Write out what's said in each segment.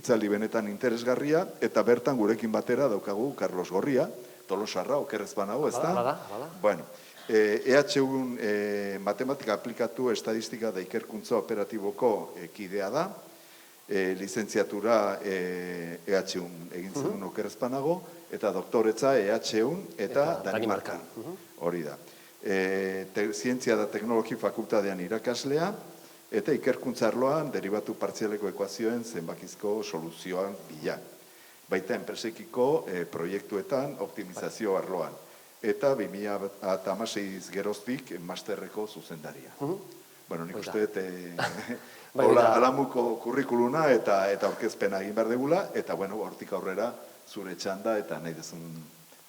hitzaldi benetan interesgarria, eta bertan gurekin batera daukagu Carlos Gorria, Tolosarra, okerrez banago, ez da? Bada. Bueno, EHUn matematika aplikatu estadistika da ikerkuntza operatiboko kidea da, lizentziatura EHUn egin zuen okerrez banago, eta doktoretza EHUn eta Danimarkan. Hori da. Zientzia da Teknologi Fakultatean irakaslea, eta ikerkuntza arloan derivatu partzialeko ekuazioen zenbakizko soluzioan bila. Baita enpresekiko proiektuetan optimizazio arloan. Eta 2016 geroztik masterreko zuzendaria. Bueno, nik uste alamuko kurrikuluna eta aurkezpena egin behar degula, eta bueno, hortik aurrera zure txanda eta nahi dezun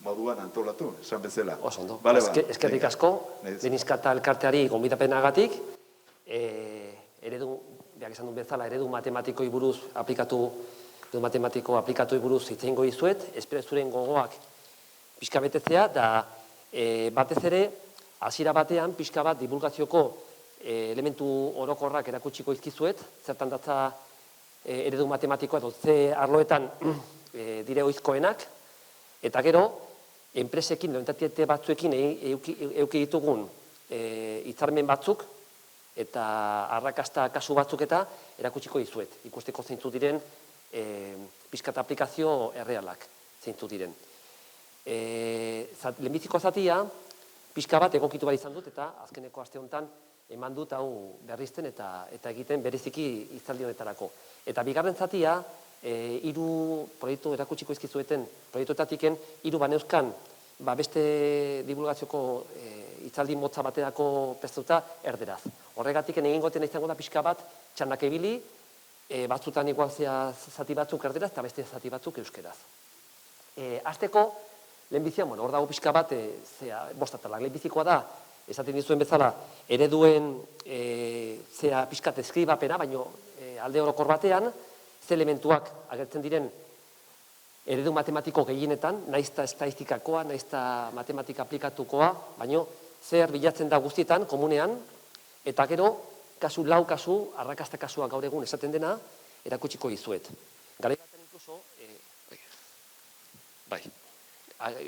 moduan antolatu, esan bezala. Oso ondo. Eskerrik asko, Benizkata elkarteari gonbidapenagatik, eredu, beak esan duen bezala, eredu matematiko buruz aplikatu hitz egingo dizuet, espero zuren gogoak pixka betetzea, da batez ere, hasiera batean, pixka bat divulgazioko elementu orokorrak erakutsiko izkizuet, zertan datza eredu matematikoa edo ze arloetan dire oizkoenak, eta gero, enpresekin, entitate batzuekin euki ditugun hitzarmen batzuk, eta arrakasta kasu batzuk eta erakutsiko dizuet. Ikusteko zeintzu diren pixkat aplikazio errealak zeintzu diren. Lehenbiziko zatia, pixka bat egokitu behar izan dut, eta azkeneko aste honetan eman dut hau berrizten eta egiten bereziki hitzaldi honetarako. Eta bigarren zatia, 3 proiektu erakutsiko izkizueten proiektuetatiken 3 baneuzkan beste divulgazioko hitzaldi motza baterako prestatuta erderaz. Horregatik egingo dena izango da pixka bat txandak ibili, batzutan igual zati batzuk erderaz eta beste zati batzuk euskeraz. Hasteko, lehenbizia, hor dago pixka bat, bostatalak, lehenbizikoa da, esaten dizuen bezala, ereduen pixkat eskribapena, baino alde orokor batean, ze elementuak agertzen diren eredu matematiko gehienetan, naiz eta estadistikakoa, naiz eta matematika aplikatukoa, baino zer bilatzen da guztietan, komunean, eta gero, lau kasu, arrakasta kasua gaur egun esaten dena, erakutsiko dizuet. Garai batean inkluso,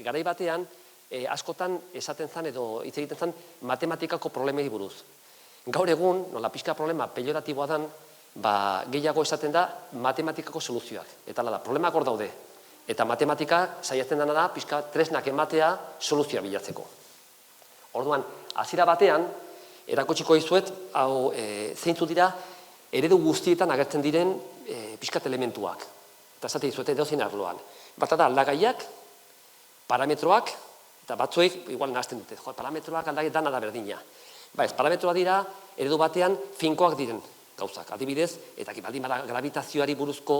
garai batean, askotan esaten zan edo hitz egiten zan matematikako problemei buruz. Gaur egun, nola pixka problema pejoratiboa dan, gehiago esaten da matematikako soluzioak. Eta da, problemak hor daude. Eta matematika saiatzen dena da pixka tresnak ematea soluzioa bilatzeko. Orduan, hasiera batean, erakutsiko dizuet, hau zeintzu dira, eredu guztietan agertzen diren pixkat elementuak. Eta esate dizuet edozein arloan. Bata da, aldagaiak, parametroak, eta batzuek, igual nahazten dute, parametroak aldagaiak dana da berdina. Parametroak dira, eredu batean, finkoak diren gauzak. Adibidez, eta baldin bada gravitazioari buruzko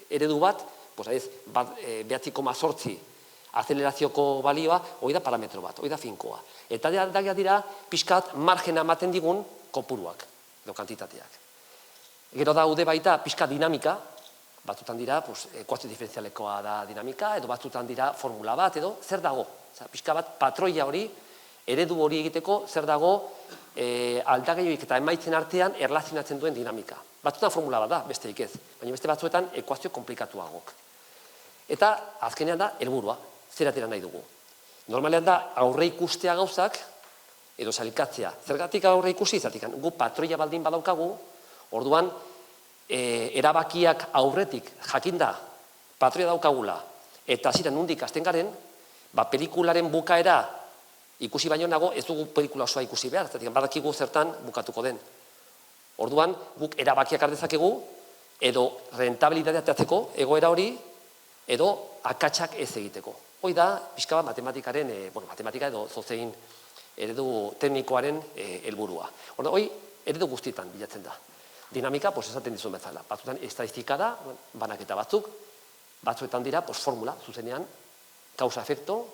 eredu bat, 9,8 azelerazioko balioa, hori da parametro bat, hori da finkoa. Eta aldagaiak dira, pixkat margena ematen digun kopuruak, edo kantitateak. Gero daude baita pixkat dinamika, batzutan dira, ekuazio diferentzialekoa da dinamika, edo batzutan dira formula bat, edo zer dago. Pixka bat patroia hori, eredu hori egiteko, zer dago aldagaioik eta emaitzen artean erlazionatzen duen dinamika. Batzutan formula bat da, besterik ez, baina beste batzuetan ekuazio komplikatuagok. Eta azkenean da, helburua, zer atera nahi dugu. Normalean da, aurre ikustea gauzak, edo salikatzea. Zergatik aurre ikusi izatik, gu patroia baldin badaukagu, orduan, erabakiak aurretik jakinda patroia daukagula, eta hasieran nondik hasten garen, pelikularen bukaera ikusi baino nago, ez dugu pelikula osoa ikusi behar, badakigu zertan bukatuko den. Orduan, guk erabakiak ardezakegu, edo rentabilitatea ateatzeko egoera hori, edo akatsak ez egiteko. Hoi da, pixka bat matematikaren, matematika edo zozein eredu teknikoaren helburua. Hoi, eredu guztietan bilatzen da. Dinamika, esaten dizuen bezala. Batzuetan estadistika da, banaketa batzuk, batzuetan dira, formula, zuzenean, kausa-efekto,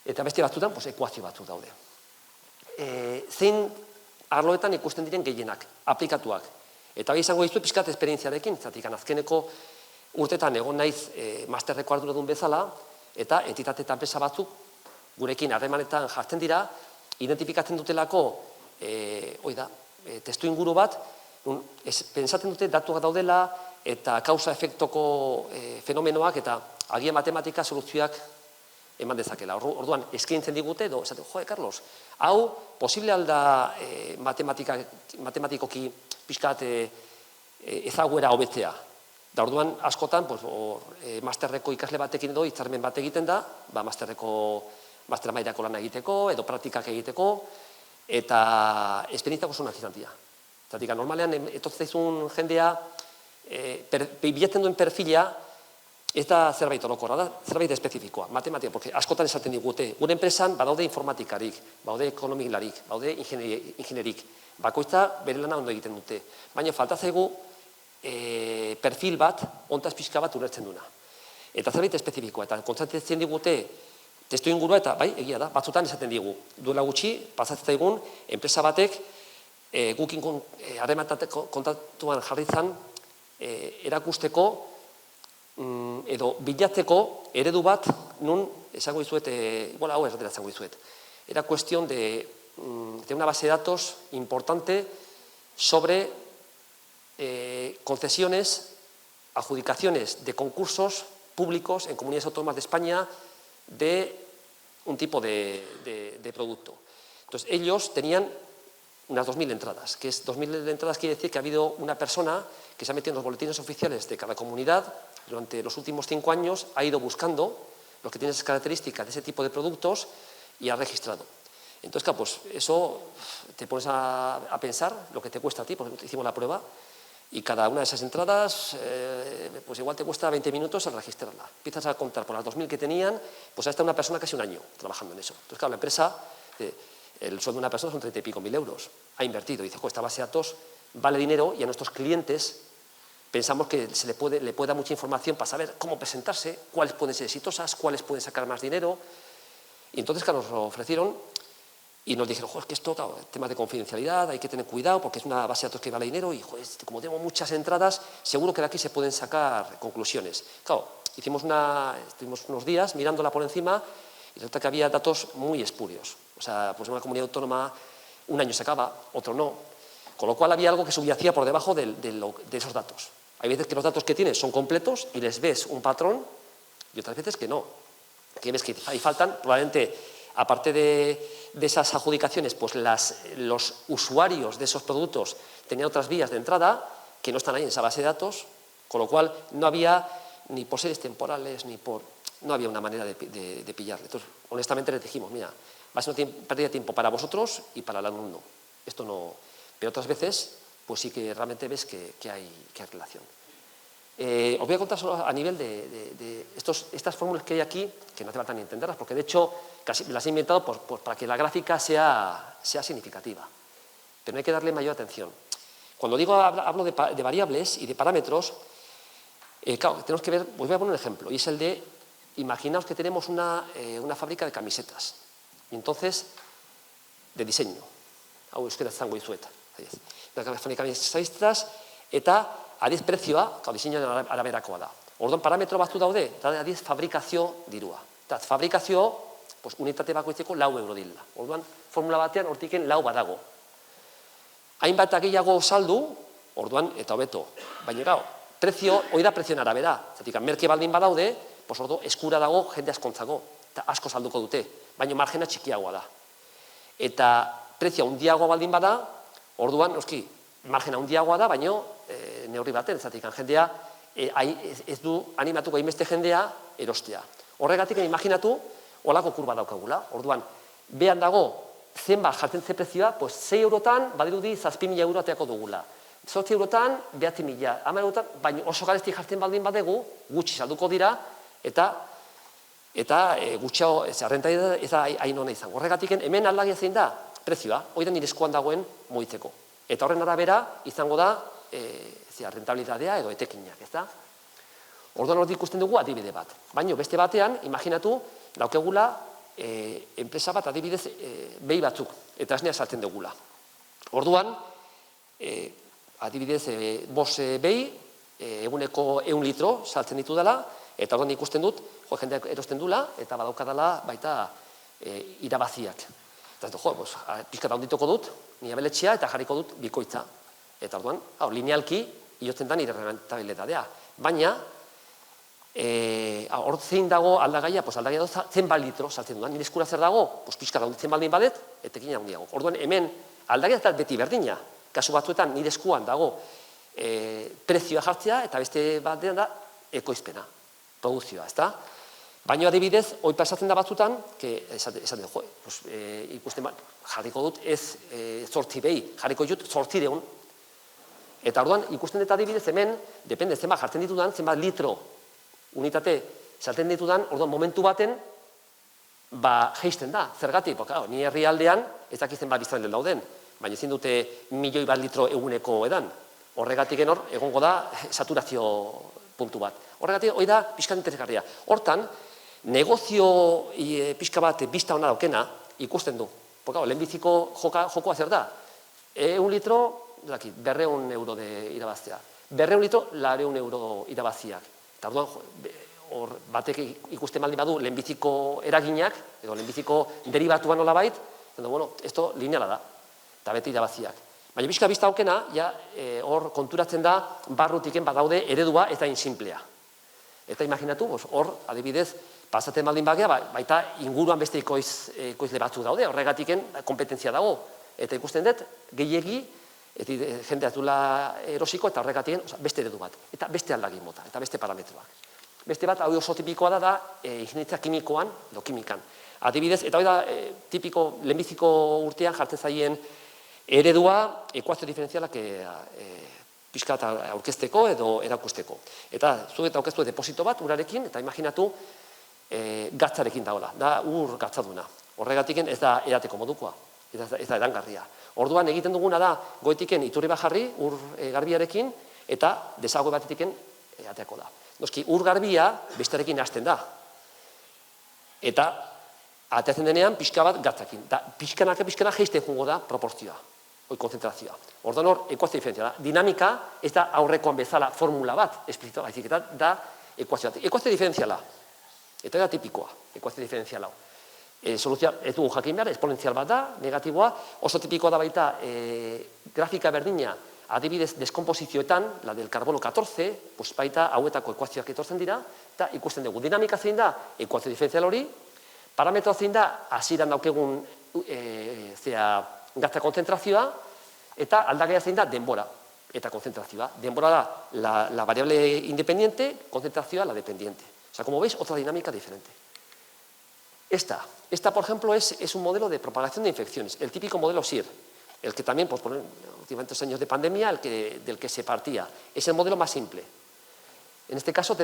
eta beste batzuetan, ekuazio batzuk daude. Zein arloetan ikusten diren gehienak, aplikatuak. Eta hori izango dizu pixkat esperientziarekin, zatik azkeneko urtetan egon naiz masterreko arduradun bezala, eta entitate eta enpresa batzuk gurekin harremanetan jartzen dira, identifikatzen dutelako, testu inguru bat, pentsatzen dute datuak daudela, eta kausa-efektoko fenomenoak eta agian matematika soluzioak eman dezakela. Orduan, eskaintzen digute, edo, esaten, Carlos, hau, posible alda matematikoki pixkat ezaguera hobetzea. Da orduan, askotan, masterreko ikasle batekin edo hitzarmen bat egiten da, master mailako lana egiteko, edo praktikak egiteko, eta esperientziako zonak izan dira. Zatika, normalean, etortzen zaizun jendea, bilatzen duen perfila, ez da zerbait orokorra da, zerbait espezifikoa, matematika, porque askotan esaten digute, gure enpresan badaude informatikarik, badaude ekonomilarik, badaude ingenierik, bakoitza bere lana ondo egiten dute, baina falta zaigu perfil bat, ontaz pixka bat ulertzen duna. Eta zerbait espezifikoa, eta kontzatzen digute, testu ingurua, eta bai, egia da, batzutan esaten digu, duela gutxi, pasatzen zaigun, enpresa batek, gukin kontatuan jarritzan, erakusteko, edo bilatzeko eredu bat, nun, esango dizuet, igual hau erratera esango dizuet, era cuestión de una base de datos importante sobre concesiones, adjudicaciones de concursos públicos en comunidades autónomas de España de un tipo de producto. Entonces, ellos tenían unas 2.000 entradas, que es 2.000 entradas quiere decir que ha habido una persona que se ha metido en los boletines oficiales de cada comunidad durante los últimos 5 años, ha ido buscando los que tienen esas características de ese tipo de productos y ha registrado. Entonces, claro, pues eso te pones a pensar lo que te cuesta a ti, porque hicimos la prueba, y cada una de esas entradas, pues igual te cuesta 20 minutos al registrarla. Empiezas a contar por las 2.000 que tenían, pues ha estado una persona casi un año trabajando en eso. Entonces, claro, la empresa, el sueldo de una persona son 30 y pico mil euros, ha invertido, dice, esta base de datos vale dinero y a nuestros clientes pensamos que le puede dar mucha información para saber cómo presentarse, cuáles pueden ser exitosas, cuáles pueden sacar más dinero. Y entonces, claro, nos lo ofrecieron y nos dijeron, es que esto, claro, temas de confidencialidad, hay que tener cuidado porque es una base de datos que vale dinero y, como tenemos muchas entradas, seguro que de aquí se pueden sacar conclusiones. Claro, estuvimos unos días mirándola por encima y resulta que había datos muy espurios. O sea, pues en una comunidad autónoma un año se acaba, otro no. Con lo cual había algo que subyacía por debajo de esos datos. Hay veces que los datos que tienes son completos y les ves un patrón y otras veces que no. Que ves que ahí faltan, probablemente, aparte de esas adjudicaciones, pues los usuarios de esos productos tenían otras vías de entrada que no están ahí en esa base de datos, con lo cual no había, ni por series temporales, no había una manera de pillarle. Entonces, honestamente les dijimos, mira, va a ser una pérdida de tiempo para vosotros y para el alumno. Esto no... Pero otras veces, pues sí que realmente ves que hay relación. Os voy a contar solo a nivel de estas fórmulas que hay aquí, que no hace falta ni entenderlas, porque de hecho casi las he inventado para que la gráfica sea significativa. Pero no hay que darle mayor atención. Cuando hablo de variables y de parámetros, claro, tenemos que ver, os voy a poner un ejemplo, y es el de, imaginaos que tenemos una fábrica de camisetas, y entonces, de diseño, hau euskera zango dizuet, fábrica de camisetas, eta adiz prezioa, diseinioaren araberakoa da. Orduan, parametro batzu daude, eta adiz fabrikazio dirua. Eta fabrikazio, unitate bakoitzeko 4 euro dila. Orduan, formula batean hortiken 4 badago. Hainbat gehiago saldu, orduan, eta hobeto. Baina, gau, hori da prezioen arabera. Zatik, merke baldin badaude, ordu, eskura dago jende askontzako. Eta asko salduko dute, baina margena txikiagoa da. Eta prezioa handiagoa baldin bada, orduan, noski, margena handiagoa da, baina neurri baten, zatik, jendea ez du animatuko hainbeste jendea erostea. Horregatik, imaginatu, holako kurba daukagula. Orduan, behan dago, zenbat jartzen ze prezioa, 6 eurotan, badirudi 7.000 euro ateako dugula. 8 eurotan, 9.000, 10 eurotan, baina oso garesti jartzen baldin badegu, gutxi salduko dira, eta gutxiago, renta ez da hain hona izango. Horregatik, hemen aldagia zein da, prezioa, hori da nire eskuan dagoen moitzeko. Eta horren arabera, izango da, rentabilitatea edo etekinak, ez da? Orduan hori ikusten dugu adibide bat. Baina beste batean, imaginatu, daukegula, enpresa bat adibidez behi batzuk, eta esnea saltzen dugula. Orduan, adibidez, 5 behi, eguneko 1 litro saltzen ditu dela, eta orduan ikusten dut, jendeak erosten dula, eta badaukadala baita irabaziak. Eta pixka da ondituko dut, nire beletxea, eta jarriko dut bikoitza. Eta orduan, linealki, iotzen da nire rentabilitatea. Baina, hor zein dago aldagaia, aldagaia da zenbat litro saltzen dudan. Nire eskura zer dago, pixka da hunditzen baldin badet, etekin handiago. Orduan, hemen aldagaia da beti berdina. Kasu batzuetan nire eskuan dago prezioa jartzea, eta beste batean da ekoizpena, produzioa, ezta? Baina adibidez, hoi pasatzen da batzutan, esaten jo, ikusten jarriko dut ez 8 behi, jarriko dut 800. Eta orduan, ikusten dut adibidez hemen, depende zenbat jartzen ditudan, zenbat litro unitate salten ditudan, orduan momentu baten, jeisten da, zergatik, ni herrialdean, ez dakizten bat biztanle dauden, baina ezin dute 1.000.000 litro eguneko edan. Horregatik hor, egongo da saturazio puntu bat. Horregatik, hori da pixka interesgarria. Hortan, negozio pixka bat bizta hona daukena, ikusten du. Lehenbiziko jokoa zer da? 1 litro, 200 euro irabaztea. 200 litro, 200 euro irabaziak. Eta orduan, batek ikusten baldin badu lehenbiziko eraginak, edo lehenbiziko derivatuan nola bait, esto lineala da, eta bete irabaziak. Baina pixka bizta aukena, hor konturatzen da, barrutiken badaude eredua eta insimplea. Eta imaginatu, hor, adibidez, pasatzen baldin bagea, baita inguruan beste ekoizle batzuk daude, horregatiken kompetentzia dago. Eta ikusten dut, gehiegi, jende atula erosiko, eta horregatiken beste eredu bat. Eta beste aldagin mota, eta beste parametroak. Beste bat, hau oso tipikoa da, ingenietza kimikoan, edo kimikan. Adibidez, eta hori da, tipiko, lehenbiziko urtean jartzen zaien eredua ekuazio diferentzialak pixka aurkezteko edo erakusteko. Eta zuet aurkeztu deposito bat urarekin, eta imaginatu gatzarekin dagoela, da ur gatzaduna. Horregatik ez da edateko modukoa, ez da edangarria. Orduan egiten duguna da goetiken iturri bat jarri ur garbiarekin eta desago batetiken edateako da. Noski, ur garbia bestearekin hasten da. Eta ateatzen denean pixka bat gatzakin. Pixkanaka jeisten jungo da proportzioa. Konzentrazioa. Orduan hor, ekuazio diferentzia da. Dinamika, ez da aurrekoan bezala formula bat, esplizito, baizik eta da ekuazio bat. Ekuazio diferentziala. Eta da tipikoa, ekuazio diferentziala. Soluzioa ez dugu jakin behar, esponentzial bat da, negatiboa. Oso tipikoa da baita grafika berdina, adibidez deskomposizioetan, la del carbono 14, baita hauetako ekuazioak etortzen dira, eta ikusten dugu. Dinamika zein da, ekuazio diferentzial hori, parametroa zein da, hasieran daukegun gatza konzentrazioa, eta aldagaia zein da denbora eta konzentrazioa. Denbora da la variable independiente, konzentrazioa la dependiente. O sea, como veis, otra dinámica diferente. Esta, por ejemplo, es un modelo de propagación de infecciones, el típico modelo SIR, el que también, por últimamente 2 años de pandemia, del que se partía. Es el modelo más simple. En este caso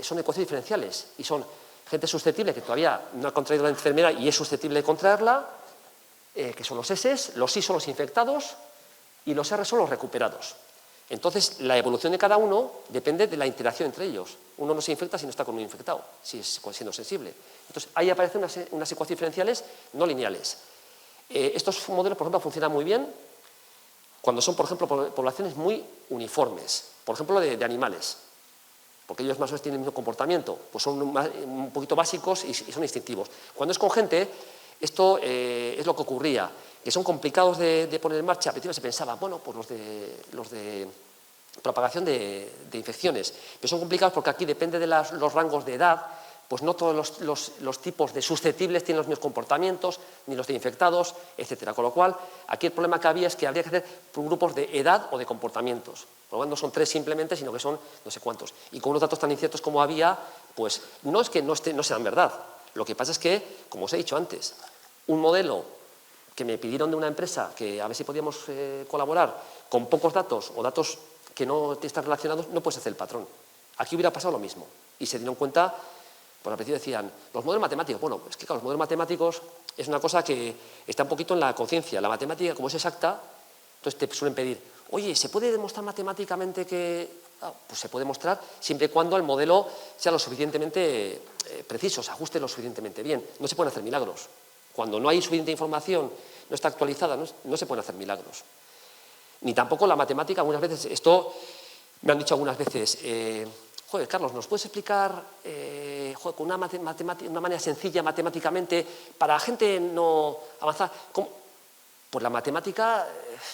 son ecuaciones diferenciales y son gente susceptible que todavía no ha contraído la enfermedad y es susceptible de contraerla, que son los S, los I son los infectados y los R son los recuperados. Entonces, la evolución de cada uno depende de la interacción entre ellos. Uno no se infecta si no está con un infectado, siendo sensible. Entonces, ahí aparecen unas ecuaciones diferenciales no lineales. Estos modelos, por ejemplo, funcionan muy bien cuando son, por ejemplo, poblaciones muy uniformes. Por ejemplo, de animales. Porque ellos más o menos tienen el mismo comportamiento. Pues son un poquito básicos y son instintivos. Cuando es con gente, esto es lo que ocurría, que son complicados de poner en marcha. Al principio se pensaba, bueno, pues los de propagación de infecciones, pero son complicados porque aquí depende de los rangos de edad, pues no todos los tipos de susceptibles tienen los mismos comportamientos, ni los de infectados, etcétera. Con lo cual, aquí el problema que había es que habría que hacer grupos de edad o de comportamientos. Por lo cual no son 3 simplemente, sino que son no sé cuántos. Y con unos datos tan inciertos como había, pues no es que no sean verdad. Lo que pasa es que, como os he dicho antes, un modelo que me pidieron de una empresa que a ver si podíamos colaborar con pocos datos o datos que no están relacionados, no puedes hacer el patrón. Aquí hubiera pasado lo mismo. Y se dieron cuenta, pues al principio decían, los modelos matemáticos, bueno, es que claro, los modelos matemáticos es una cosa que está un poquito en la conciencia. La matemática, como es exacta, entonces te suelen pedir, oye, ¿se puede demostrar matemáticamente que...? Pues se puede demostrar siempre y cuando el modelo sea lo suficientemente preciso, se ajuste lo suficientemente bien. No se pueden hacer milagros. Cuando no hay suficiente información, no está actualizada, no se pueden hacer milagros. Ni tampoco la matemática, algunas veces, esto me han dicho algunas veces, joder, Carlos, ¿nos puedes explicar con una manera sencilla matemáticamente para gente no avanzada? Pues la matemática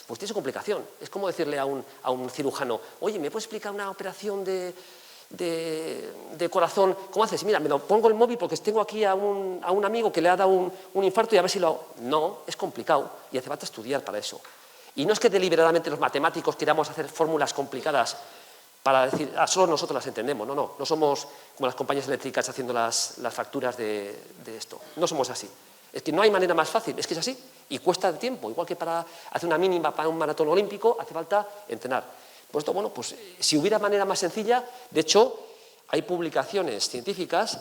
pues tiene su complicación. Es como decirle a un cirujano, oye, ¿me puedes explicar una operación de corazón? ¿Cómo haces? Mira, me lo pongo en el móvil porque tengo aquí a un amigo que le ha dado un infarto y a ver si lo hago. No, es complicado y hace falta estudiar para eso. Y no es que deliberadamente los matemáticos queramos hacer fórmulas complicadas para decir, solo nosotros las entendemos. No somos como las compañías eléctricas haciendo las facturas de esto. No somos así. Es que no hay manera más fácil, es que es así. Y cuesta tiempo, igual que para hacer una mínima para un maratón olímpico, hace falta entrenar. Por esto, bueno, pues si hubiera manera más sencilla, de hecho, hay publicaciones científicas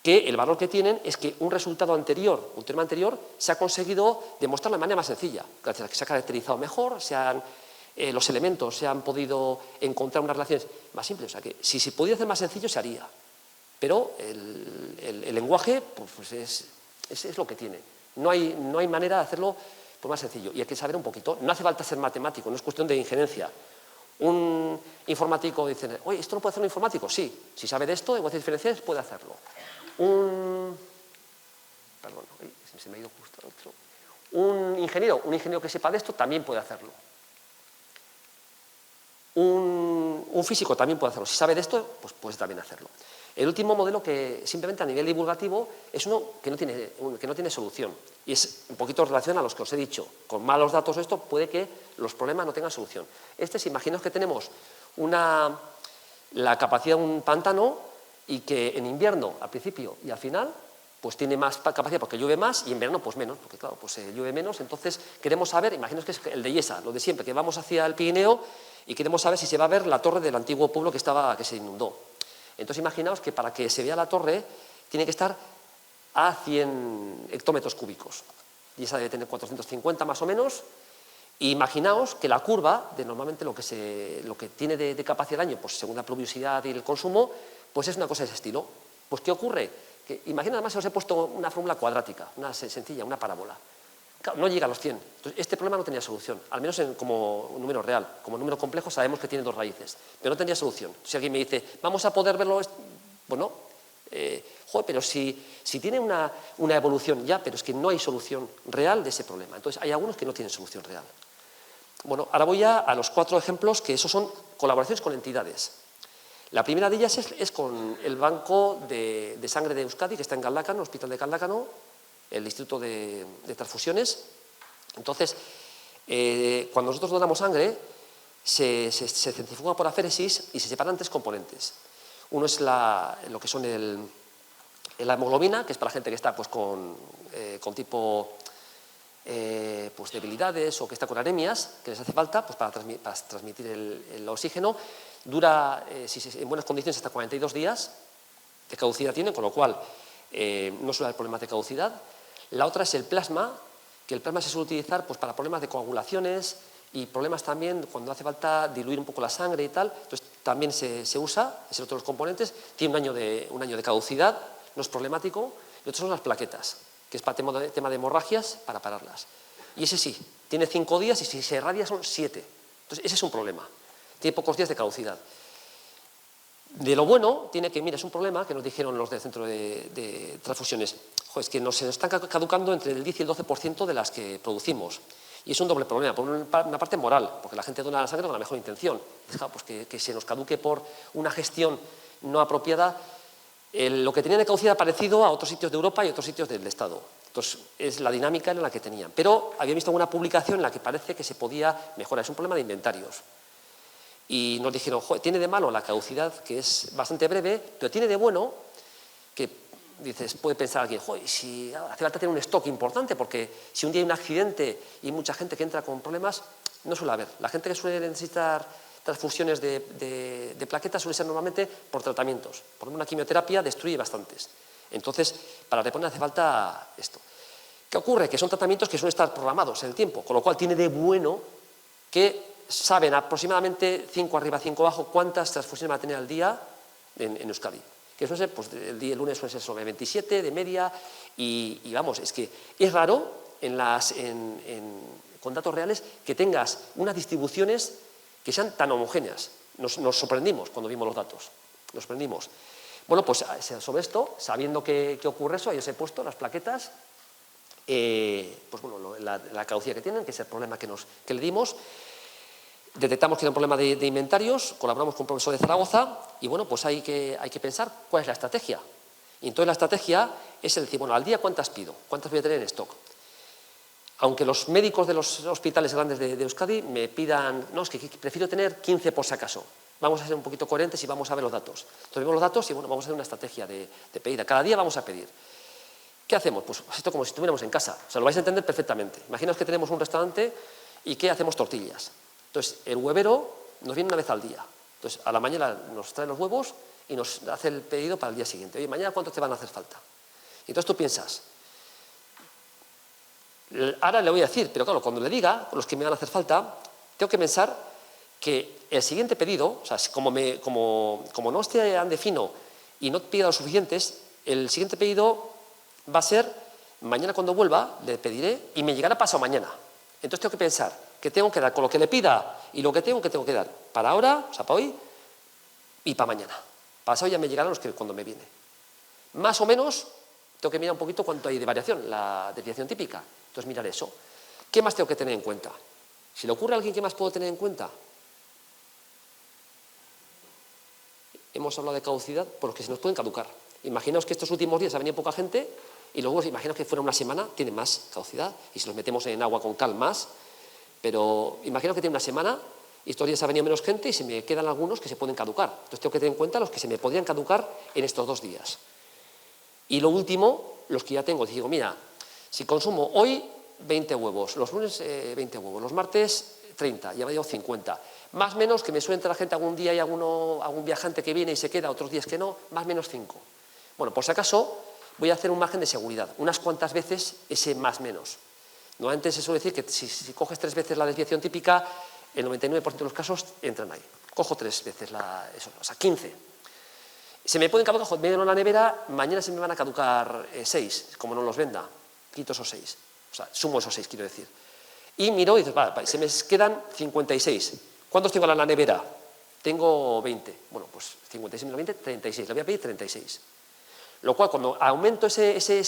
que el valor que tienen es que un resultado anterior, un teorema anterior, se ha conseguido demostrar de manera más sencilla, gracias a que se ha caracterizado mejor, los elementos se han podido encontrar unas relaciones más simples. O sea que si se pudiera hacer más sencillo, se haría. Pero el lenguaje pues es lo que tiene. No hay manera de hacerlo pues, más sencillo. Y hay que saber un poquito. No hace falta ser matemático, no es cuestión de injerencia. Un informático dice, oye, ¿esto no puede hacer un informático? Sí, si sabe de esto, de ecuaciones diferenciales, puede hacerlo. Perdón, se me ha ido justo el otro. Un ingeniero que sepa de esto también puede hacerlo. Un físico también puede hacerlo. Si sabe de esto, pues puede también hacerlo. El último modelo, que simplemente a nivel divulgativo, es uno que no tiene solución. Y es un poquito en relación a los que os he dicho. Con malos datos esto puede que los problemas no tengan solución. Imaginaos que tenemos la capacidad de un pantano y que en invierno, al principio y al final, pues tiene más capacidad porque llueve más y en verano pues menos, porque claro, pues llueve menos. Entonces queremos saber, imaginaos que es el de Yesa, lo de siempre, que vamos hacia el Pirineo y queremos saber si se va a ver la torre del antiguo pueblo que se inundó. Entonces imaginaos que para que se vea la torre tiene que estar a 100 hectómetros cúbicos. Y esa debe tener 450 más o menos. E imaginaos que la curva de normalmente lo que tiene de capacidad de daño, pues según la pluviosidad y el consumo, pues es una cosa de ese estilo. Pues ¿qué ocurre? Que imagina, además os he puesto una fórmula cuadrática, una sencilla, una parábola. Claro, no llega a los 100. Entonces, este problema no tenía solución, al menos como un número real. Como número complejo sabemos que tiene dos raíces, pero no tendría solución. Si alguien me dice, vamos a poder verlo, bueno, pero si tiene una evolución ya, pero es que no hay solución real de ese problema. Entonces, hay algunos que no tienen solución real. Bueno, ahora voy a los 4 ejemplos, que esos son colaboraciones con entidades. La primera de ellas es con el Banco de Sangre de Euskadi, que está en Galdácano, Hospital de Galdácano, el Instituto de Transfusiones. Entonces, cuando nosotros donamos sangre, se centrifuga por aféresis y se separan 3 componentes. Uno es lo que son la hemoglobina, que es para la gente que está pues, con tipo pues, debilidades o que está con anemias, que les hace falta pues, para transmitir el oxígeno. Dura, en buenas condiciones, hasta 42 días de caducidad tiene, con lo cual no suele haber problemas de caducidad. La otra es el plasma, que el plasma se suele utilizar pues, para problemas de coagulaciones y problemas también cuando hace falta diluir un poco la sangre y tal. Entonces también se usa, es otro de los componentes, tiene un año de caducidad, no es problemático. Y otros son las plaquetas, que es para tema de hemorragias, para pararlas. Y ese sí, tiene 5 días y si se irradia son 7. Entonces ese es un problema, tiene pocos días de caducidad. De lo bueno, tiene que, mira, es un problema que nos dijeron los del centro de transfusiones. Es que se nos están caducando entre el 10 y el 12% de las que producimos. Y es un doble problema. Por una parte moral, porque la gente dona la sangre con la mejor intención. Pues que se nos caduque por una gestión no apropiada. Lo que tenían de caducidad parecido a otros sitios de Europa y otros sitios del Estado. Entonces, es la dinámica en la que tenían. Pero había visto alguna publicación en la que parece que se podía mejorar. Es un problema de inventarios. Y nos dijeron, tiene de malo la caducidad, que es bastante breve, pero tiene de bueno que, dices, puede pensar alguien, si hace falta tener un stock importante, porque si un día hay un accidente y hay mucha gente que entra con problemas, no suele haber. La gente que suele necesitar transfusiones de plaquetas suele ser normalmente por tratamientos. Por una quimioterapia destruye bastantes. Entonces, para reponer hace falta esto. ¿Qué ocurre? Que son tratamientos que suelen estar programados en el tiempo, con lo cual tiene de bueno que saben aproximadamente 5 arriba, 5 abajo, cuántas transfusiones va a tener al día en Euskadi. Que suele ser, pues el lunes suele ser sobre 27 de media, y vamos, es que es raro con datos reales que tengas unas distribuciones que sean tan homogéneas. Nos sorprendimos cuando vimos los datos, nos sorprendimos. Bueno, pues sobre esto, sabiendo que ocurre eso, ahí os he puesto las plaquetas, pues bueno, la caducidad que tienen, que es el problema que le dimos. Detectamos que era un problema de inventarios, colaboramos con un profesor de Zaragoza y bueno, pues hay que pensar cuál es la estrategia. Y entonces la estrategia es el decir, bueno, al día ¿cuántas pido? ¿Cuántas voy a tener en stock? Aunque los médicos de los hospitales grandes de Euskadi me pidan, no, es que prefiero tener 15 por si acaso. Vamos a ser un poquito coherentes y vamos a ver los datos. Entonces vemos los datos y bueno, vamos a hacer una estrategia de pedida. Cada día vamos a pedir. ¿Qué hacemos? Pues esto como si estuviéramos en casa. O sea, lo vais a entender perfectamente. Imaginaos que tenemos un restaurante y que hacemos tortillas. Entonces, el huevero nos viene una vez al día. Entonces, a la mañana nos trae los huevos y nos hace el pedido para el día siguiente. Oye, mañana ¿cuántos te van a hacer falta? Y entonces tú piensas, ahora le voy a decir, pero claro, cuando le diga los que me van a hacer falta, tengo que pensar que el siguiente pedido, o sea, como no esté tan fino y no pida los suficientes, el siguiente pedido va a ser, mañana cuando vuelva, le pediré y me llegará pasado mañana. Entonces tengo que pensar que tengo que dar con lo que le pida y lo que tengo que dar para ahora, o sea, para hoy y para mañana. Pasado ya me llegarán los que cuando me viene. Más o menos, tengo que mirar un poquito cuánto hay de variación, la desviación típica. Entonces mirar eso. ¿Qué más tengo que tener en cuenta? Si le ocurre a alguien, ¿qué más puedo tener en cuenta? Hemos hablado de caducidad, por los que se nos pueden caducar. Imaginaos que estos últimos días ha venido poca gente y luego imaginaos que fuera una semana, tiene más caducidad y si los metemos en agua con cal más, pero imaginaos que tiene una semana y estos días ha venido menos gente y se me quedan algunos que se pueden caducar. Entonces tengo que tener en cuenta los que se me podrían caducar en estos 2 días. Y lo último, los que ya tengo, digo, mira, si consumo hoy 20 huevos, los lunes 20 huevos, los martes 30, ya me digo 50. Más o menos que me suele entrar la gente algún día y algún viajante que viene y se queda, otros días que no, más o menos 5. Bueno, por si acaso voy a hacer un margen de seguridad, unas cuantas veces ese más menos. Normalmente se suele decir que si coges 3 veces la desviación típica, el 99% de los casos entran ahí. Cojo 3 veces eso, o sea, 15. Se me pueden caducar, medio en la nevera, mañana se me van a caducar 6, como no los venda, quito esos 6. O sea, sumo esos 6, quiero decir. Y miro y dices, vale, se me quedan 56. ¿Cuántos tengo en la nevera? Tengo 20. Bueno, pues 56 menos 20, 36. Le voy a pedir 36. Lo cual, cuando aumento ese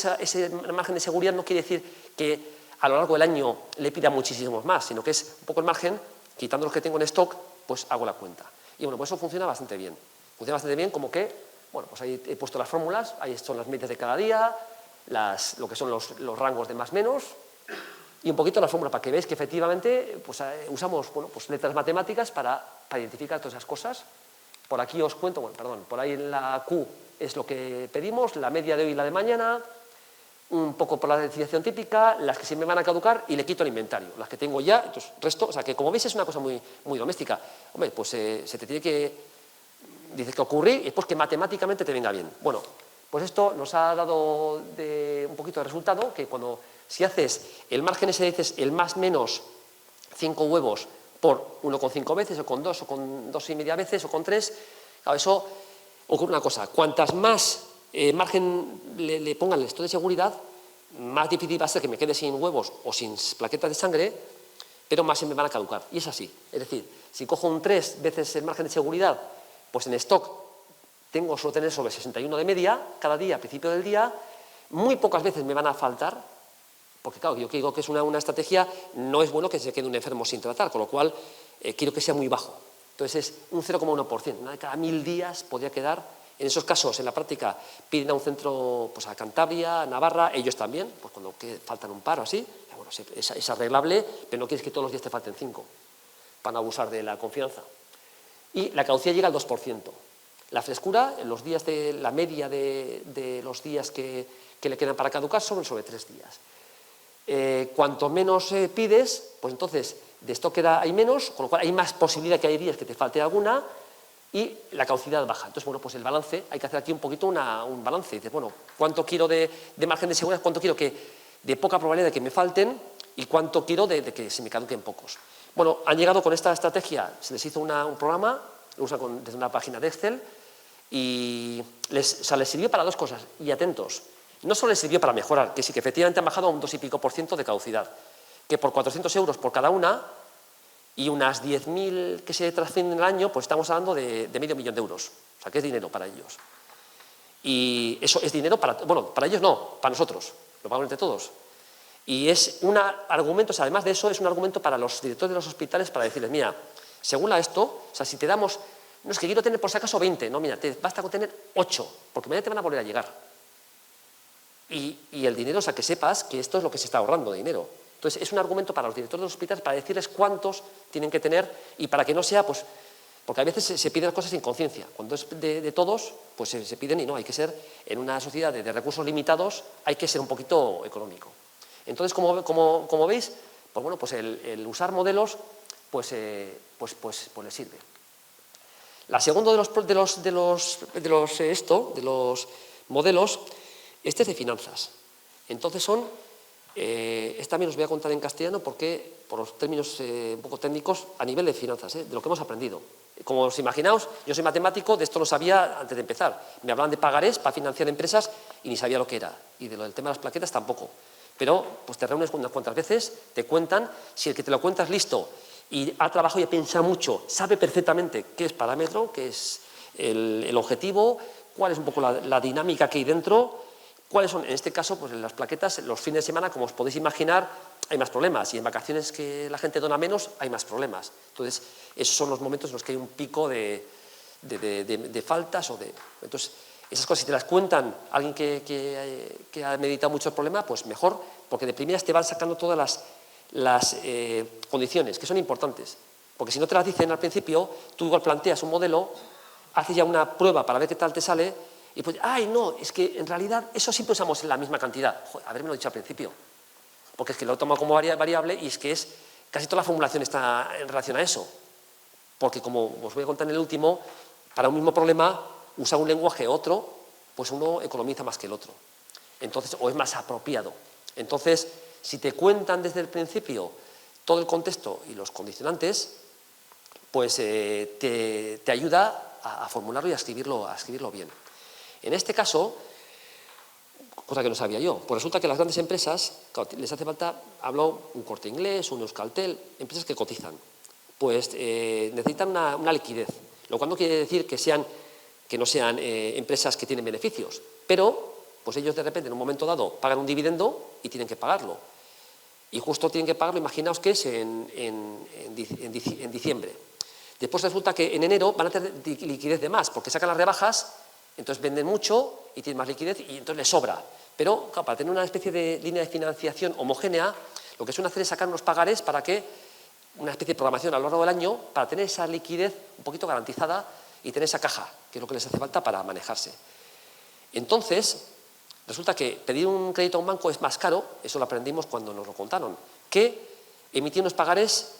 margen de seguridad, no quiere decir que a lo largo del año le pida muchísimos más, sino que es un poco el margen, quitando los que tengo en stock, pues hago la cuenta. Y bueno, pues eso funciona bastante bien. Funciona bastante bien como que, bueno, pues ahí he puesto las fórmulas, ahí son las medidas de cada día, lo que son los rangos de más menos, y un poquito la fórmula para que veáis que efectivamente pues, usamos bueno, pues letras matemáticas para identificar todas esas cosas. Por aquí os cuento, bueno, perdón, por ahí en la Q es lo que pedimos, la media de hoy y la de mañana, un poco por la desviación típica, las que se me van a caducar y le quito el inventario, las que tengo ya, entonces resto, o sea que como veis es una cosa muy, muy doméstica. Hombre, pues se te tiene que, dices que ocurrir y después que matemáticamente te venga bien. Bueno, pues esto nos ha dado un poquito de resultado, que si haces el margen ese, dices el más menos 5 huevos por 1,5 veces, o con 2, o con 2,5 veces, o con 3, claro, eso ocurre una cosa, cuantas más margen le pongan esto de seguridad, más difícil va a ser que me quede sin huevos o sin plaquetas de sangre, pero más se me van a caducar. Y es así. Es decir, si cojo un 3 veces el margen de seguridad, pues en stock suelo tener sobre 61 de media cada día, a principio del día, muy pocas veces me van a faltar, porque claro, yo que digo que es una estrategia, no es bueno que se quede un enfermo sin tratar, con lo cual quiero que sea muy bajo. Entonces es un 0,1%, una de cada 1000 días podría quedar. En esos casos, en la práctica, piden a un centro, pues a Cantabria, a Navarra, ellos también, pues cuando faltan un par o así, bueno, es arreglable, pero no quieres que todos los días te falten 5, para no abusar de la confianza. Y la caducidad llega al 2%. La frescura, en los días la media de los días que le quedan para caducar son sobre 3 días. Cuanto menos pides, pues entonces de esto hay menos, con lo cual hay más posibilidad que hay días que te falte alguna, y la caducidad baja. Entonces, bueno, pues el balance, hay que hacer aquí un poquito un balance. Dices, bueno, ¿cuánto quiero de margen de seguridad? ¿Cuánto quiero de poca probabilidad de que me falten? ¿Y cuánto quiero de que se me caduquen pocos? Bueno, han llegado con esta estrategia, se les hizo un programa, lo usan desde una página de Excel, y les sirvió para 2 cosas, y atentos, no solo les sirvió para mejorar, que sí que efectivamente han bajado a un 2 y pico % de caducidad, que por 400 euros por cada una, y unas 10.000 que se trascienden al año, pues estamos hablando de medio millón de euros. O sea, que es dinero para ellos. Y eso es dinero para ellos no, para nosotros, lo pagamos entre todos. Y es un argumento, o sea, además de eso, es un argumento para los directores de los hospitales para decirles, mira, según esto, o sea, si te damos, no es que quiero tener por si acaso 20, no, mira, te basta con tener 8, porque mañana te van a volver a llegar. Y el dinero, o sea, que sepas que esto es lo que se está ahorrando de dinero. Entonces, es un argumento para los directores de los hospitales para decirles cuántos tienen que tener y para que no sea, pues, porque a veces se piden cosas sin conciencia. Cuando es de todos, pues se piden y no, hay que ser, en una sociedad de recursos limitados, hay que ser un poquito económico. Entonces, como veis, pues bueno, pues el usar modelos, pues les sirve. La segunda de los modelos, este es de finanzas. Entonces también os voy a contar en castellano porque, por los términos un poco técnicos, a nivel de finanzas, de lo que hemos aprendido. Como os imaginaos, yo soy matemático, de esto lo sabía antes de empezar. Me hablaban de pagarés para financiar empresas y ni sabía lo que era. Y del tema de las plaquetas tampoco. Pero pues te reúnes unas cuantas veces, te cuentan, si el que te lo cuenta es listo y ha trabajado y ha pensado mucho, sabe perfectamente qué es parámetro, qué es el objetivo, cuál es un poco la dinámica que hay dentro, cuáles son, en este caso, pues en las plaquetas, los fines de semana, como os podéis imaginar, hay más problemas, y en vacaciones que la gente dona menos, hay más problemas. Entonces, esos son los momentos en los que hay un pico de faltas Entonces, esas cosas, si te las cuentan alguien que ha meditado mucho el problema, pues mejor, porque de primeras te van sacando todas las condiciones, que son importantes. Porque si no te las dicen al principio, tú igual planteas un modelo, haces ya una prueba para ver qué tal te sale, y pues, ¡ay, no! Es que en realidad eso siempre usamos la misma cantidad. Joder, haberme lo dicho al principio. Porque es que lo he tomado como variable y es que casi toda la formulación está en relación a eso. Porque como os voy a contar en el último, para un mismo problema, usar un lenguaje u otro, pues uno economiza más que el otro. Entonces, o es más apropiado. Entonces, si te cuentan desde el principio todo el contexto y los condicionantes, pues te ayuda a formularlo y a escribirlo bien. En este caso, cosa que no sabía yo, pues resulta que las grandes empresas, claro, les hace falta, hablo un Corte Inglés, un Euskaltel, empresas que cotizan, pues necesitan una liquidez, lo cual no quiere decir que no sean empresas que tienen beneficios, pero pues ellos de repente en un momento dado pagan un dividendo y tienen que pagarlo. Y justo tienen que pagarlo, imaginaos que es en diciembre. Después resulta que en enero van a tener liquidez de más, porque sacan las rebajas, entonces venden mucho y tienen más liquidez y entonces les sobra. Pero claro, para tener una especie de línea de financiación homogénea, lo que suelen hacer es sacar unos pagares para que, una especie de programación a lo largo del año, para tener esa liquidez un poquito garantizada y tener esa caja, que es lo que les hace falta para manejarse. Entonces, resulta que pedir un crédito a un banco es más caro, eso lo aprendimos cuando nos lo contaron, que emitir unos pagares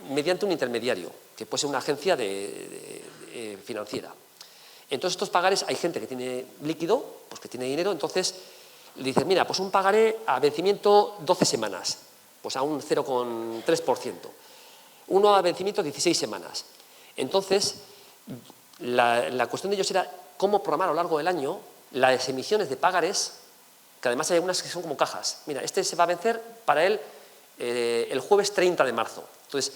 mediante un intermediario, que puede ser una agencia financiera. Entonces, estos pagares, hay gente que tiene líquido, pues que tiene dinero, entonces le dices, mira, pues un pagaré a vencimiento 12 semanas, pues a un 0,3%. Uno a vencimiento 16 semanas. Entonces, la cuestión de ellos era cómo programar a lo largo del año las emisiones de pagares, que además hay algunas que son como cajas. Mira, este se va a vencer para él el jueves 30 de marzo. Entonces,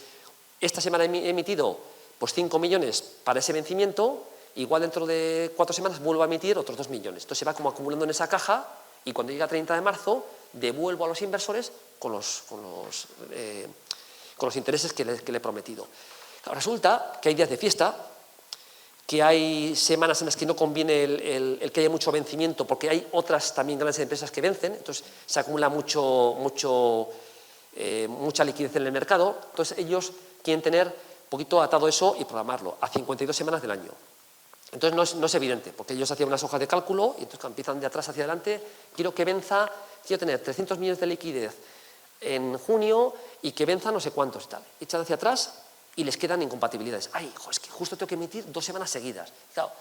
esta semana he emitido pues 5 millones para ese vencimiento, igual dentro de 4 semanas vuelvo a emitir otros 2 millones. Entonces se va como acumulando en esa caja y cuando llega 30 de marzo devuelvo a los inversores con los intereses que le he prometido. Claro, resulta que hay días de fiesta, que hay semanas en las que no conviene el que haya mucho vencimiento porque hay otras también grandes empresas que vencen, entonces se acumula mucha liquidez en el mercado, entonces ellos quieren tener un poquito atado eso y programarlo a 52 semanas del año. Entonces no es evidente, porque ellos hacían unas hojas de cálculo y entonces empiezan de atrás hacia adelante, quiero tener 300 millones de liquidez en junio y que venza no sé cuántos y tal. Echan hacia atrás y les quedan incompatibilidades. Ay, hijo, es que justo tengo que emitir 2 semanas seguidas. Claro,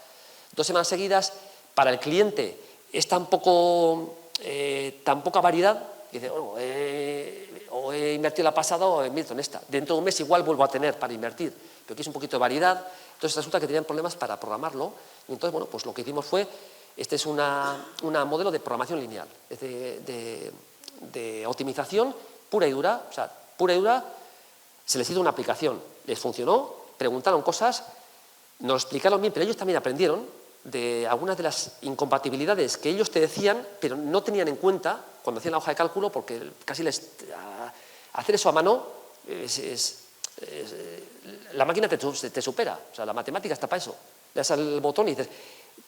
2 semanas seguidas para el cliente es tan poca variedad, que dice, bueno, o he invertido la pasada o he invertido en esta. Dentro de un mes igual vuelvo a tener para invertir, pero aquí es un poquito de variedad. Entonces resulta que tenían problemas para programarlo y entonces, bueno, pues lo que hicimos fue, este es un modelo de programación lineal, es de optimización pura y dura, o sea, pura y dura, se les hizo una aplicación, les funcionó, preguntaron cosas, nos lo explicaron bien, pero ellos también aprendieron de algunas de las incompatibilidades que ellos te decían, pero no tenían en cuenta cuando hacían la hoja de cálculo, porque casi hacer eso a mano, la máquina te supera, o sea, la matemática está para eso. Le das al botón y dices,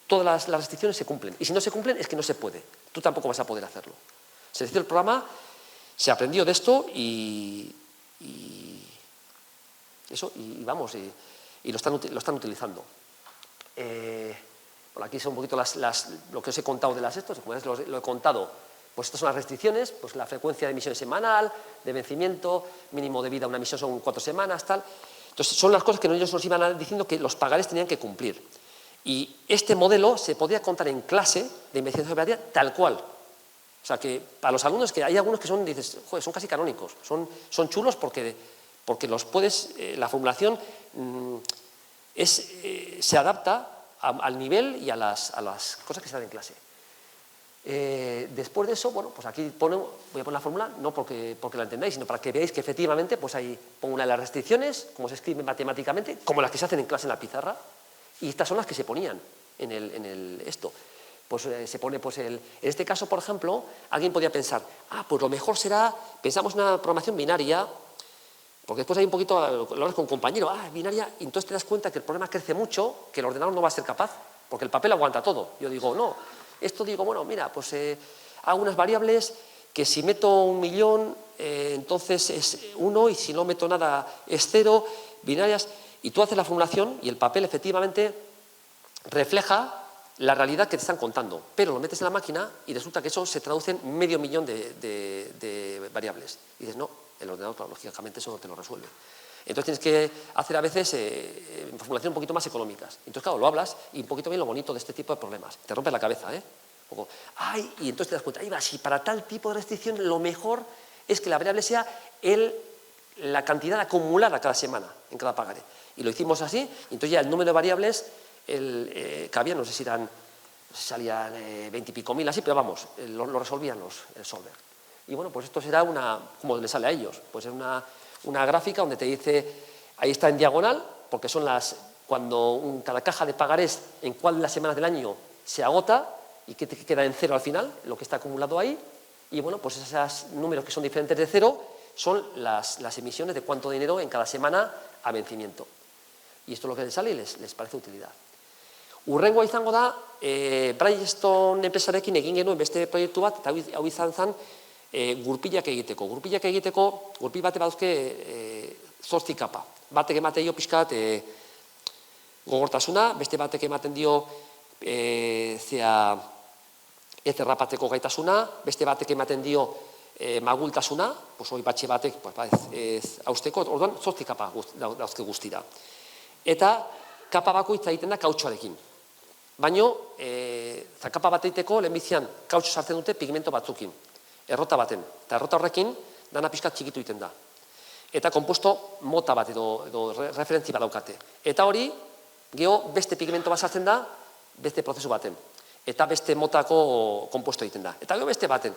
todas las restricciones se cumplen, y si no se cumplen es que no se puede, tú tampoco vas a poder hacerlo. Se hizo el programa, se aprendió de esto y lo están utilizando. Bueno, aquí son un poquito lo que os he contado de como lo he contado, pues estas son las restricciones, pues la frecuencia de emisión semanal, de vencimiento, mínimo de vida una emisión son 4 semanas, tal. Entonces son las cosas que ellos nos iban diciendo que los pagares tenían que cumplir. Y este modelo se podía contar en clase de investigación operativa tal cual. O sea que para los alumnos, que hay algunos que dices, joder, son casi canónicos, son chulos porque los puedes, la formulación se adapta al nivel y a las cosas que se dan en clase. Después de eso, bueno, pues aquí voy a poner la fórmula, no porque la entendáis, sino para que veáis que efectivamente, pues ahí pongo una de las restricciones, como se escribe matemáticamente, como las que se hacen en clase en la pizarra, y estas son las que se ponían en esto. Pues se pone, pues en este caso, por ejemplo, alguien podía pensar, pues lo mejor será, pensamos en una programación binaria, porque después hay un poquito, lo hablas con un compañero, binaria, y entonces te das cuenta que el problema crece mucho, que el ordenador no va a ser capaz, porque el papel aguanta todo. Yo digo, no, bueno, mira, pues hago unas variables que si meto 1.000.000, entonces es 1, y si no meto nada es 0, binarias, y tú haces la formulación y el papel efectivamente refleja la realidad que te están contando, pero lo metes en la máquina y resulta que eso se traduce en 500.000 de variables. Y dices, no, el ordenador, claro, lógicamente eso no te lo resuelve. Entonces tienes que hacer a veces formulaciones un poquito más económicas. Entonces, claro, lo hablas y un poquito bien lo bonito de este tipo de problemas. Te rompes la cabeza, ¿eh? Y entonces te das cuenta, si para tal tipo de restricción lo mejor es que la variable sea la cantidad acumulada cada semana, en cada pagaré. Y lo hicimos así, y entonces ya el número de variables cabía, no sé si salían 20 y pico mil, así, pero vamos, lo resolvían el solver. Y bueno, pues esto será como le sale a ellos, pues es una gráfica donde te dice, ahí está en diagonal, porque son cuando cada caja de pagarés en cuál de las semanas del año se agota y que te queda en 0 al final, lo que está acumulado ahí, y bueno, pues esos números que son diferentes de 0 son las emisiones de cuánto dinero en cada semana a vencimiento. Y esto es lo que les sale y les parece utilidad. Hurrengoa izango da, Brightstone enpresarekin egin genuen beste proiektu bat, eta hau izan zen gurpilak egiteko. Gurpil bate baduzke 8 kapa. Batek ematen dio pixkat gogortasuna, beste batek ematen dio ez errapatzeko gaitasuna, beste batek ematen dio magultasuna, hori batxe batek ez hausteko, orduan 8 kapa dauzke guztira. Eta kapa bakoitza egiten da kautxoarekin. Baina, kapa bat egiteko lehenbizian kautxo sartzen dute pigmento batzukin, errota baten. Eta errota horrekin dana pixkat txikitu egiten da. Eta konpuesto mota bat edo referentzi bat daukate. Eta hori, geho beste pigmento bat sartzen da, beste prozesu baten. Eta beste motako konpuesto egiten da. Eta geho beste baten.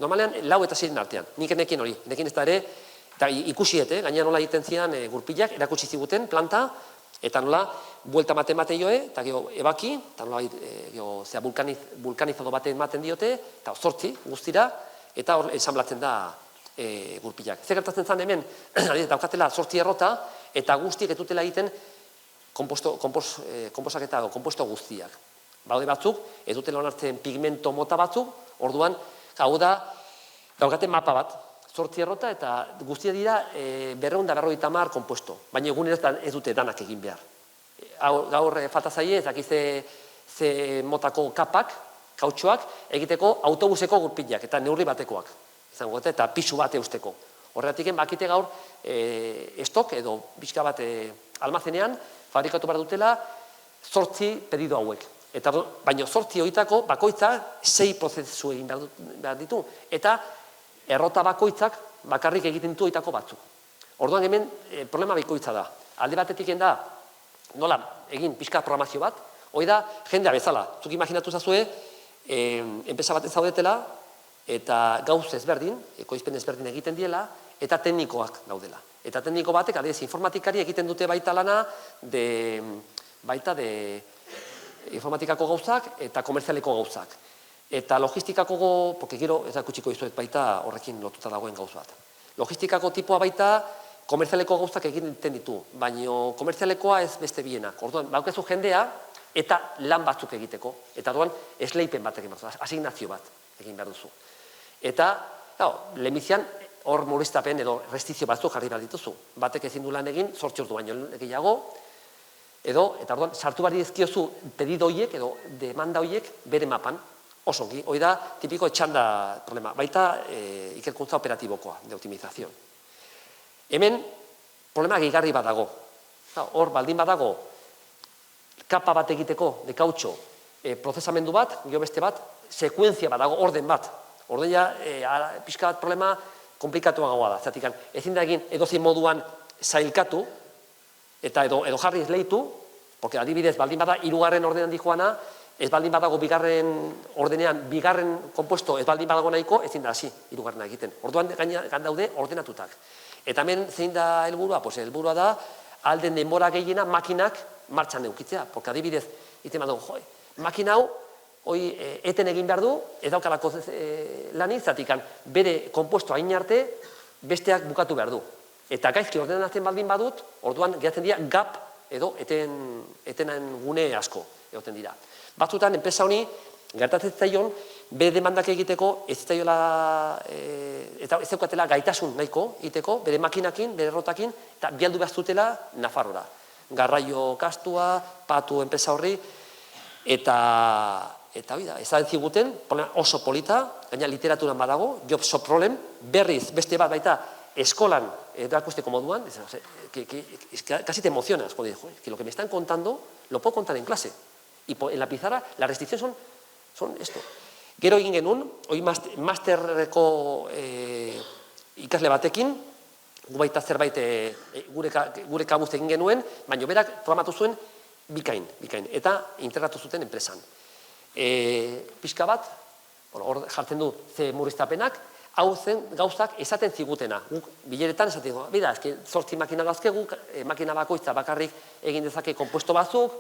Normalean, 4 eta 6 artean. Nik enekin hori. Enekin ez da ere, eta ikusiet, gaina nola egiten zidan gurpilak, erakutsi ziguten planta, eta nola, buelta ematen joe, eta geho ebaki, eta nola vulkanizado baten ematen diote, eta 8 guztira, eta hor ensamblatzen da gurpilak. Zer gertatzen zen hemen, daukatela 8 errota, eta guztiek ez dutela egiten konposaketa edo konposto guztiak. Baude batzuk, ez dutela onartzen pigmento mota batzuk, orduan, hau da, daukate mapa bat, 8 errota eta guztia dira 250 konpuesto, baina eguneraz ez dute danak egin behar. Gaur falta zaie, ez dakiz ze motako kapak, kautxoak, egiteko autobuseko gurpilak eta neurri batekoak, eta pisu bat eusteko. Horregatik bakite gaur estok edo bizka bat almazenean fabrikatu behar dutela 8 pedido hauek. Baina 8 horietako bakoitzak 6 prozesu egin behar ditu, eta errota bakoitzak bakarrik egiten ditu horietako batzuk. Orduan hemen problema bikoitza da. Alde batetik da, nola egin pixka programazio bat, hori da jendea bezala. Zuk imaginatu zazue, enpresa baten zaudetela, eta gauz ezberdin, ekoizpen ezberdin egiten diela, eta teknikoak daudela. Eta tekniko batek, adibidez, informatikari egiten dute baita lana, baita informatikako gauzak eta komerzialeko gauzak. Eta logistikako, porque gero, ez da kutsiko izuet baita horrekin lotuta dagoen gauz bat. Logistikako tipua baita komerzialeko gauzak egiten ditu, baina komerzialekoa ez beste bienak. Orduan, baukezu jendea eta lan batzuk egiteko. Eta orduan, esleipen bat egin behar duzu, asignazio bat egin behar duzu. Eta, lehenbizian, hor murriztapen edo restizio batzuk jarri behar dituzu. Batek ezin du lan egin, 8 ordu baino gehiago, edo, eta orduan, sartu behar dizkiozu pedido horiek edo demanda horiek bere mapan. Osongi, hori da tipiko etxanda problema, baita ikerkuntza operatibokoa, de optimizazio. Hemen, problema gehigarri bat dago. Hor, baldin badago, kapa bat egiteko, de kautxo, prozesamendu bat, gero beste bat, sekuentzia bat dago, orden bat. Orden ja, pixka bat problema komplikatua gaua da. Zatik, ezin da egin edozein moduan zailkatu, eta edo jarri esleitu, porque adibidez, baldin bada, 3. ordenan dijoana, ez baldin badago bigarren ordenean, bigarren kompuesto ez baldin badago nahiko, ezin da hasi 3. egiten. Orduan daude ordenatutak. Eta hemen zein da helburua? Pues helburua da alden denbora gehiena makinak martxan eukitzea. Porque adibidez, iten badago, makina hau, eten egin behar du, ez daukalako lani, zatikan bere kompuesto hain arte, besteak bukatu behar du. Eta gaizki ordenatzen baldin badut, orduan geratzen dira gap edo etenen gune asko egoten dira. Batzutan, enpresa honi, gertatzen zaion, bere demandak egiteko, ez zaiola, eta ez daukatela gaitasun nahiko egiteko, bere makinakin, bere rotakin, eta bialdu behar zutela Nafarrora. Garraio kastua, patu enpresa horri, eta hori da, ez da ziguten, oso polita, gaina literaturan badago, jobs of problem, berriz, beste bat baita, eskolan, erakusteko moduan, casi te emocionas, que lo que me están contando, lo puedo contar en clase. Y en la pizarra, las restricciones son esto. Gero egin genuen, hori masterreko ikasle batekin, gu baita zerbait gure kabuz egin genuen, baina berak programatu zuen bikain, eta integratu zuten enpresan. Pixka bat, hor jartzen du ze murriztapenak, hau zen gauzak esaten zigutena. Guk bileretan esaten dugu, bida, 8 makina dauzkegu, makina bakoitza bakarrik egin dezake konpuesto batzuk,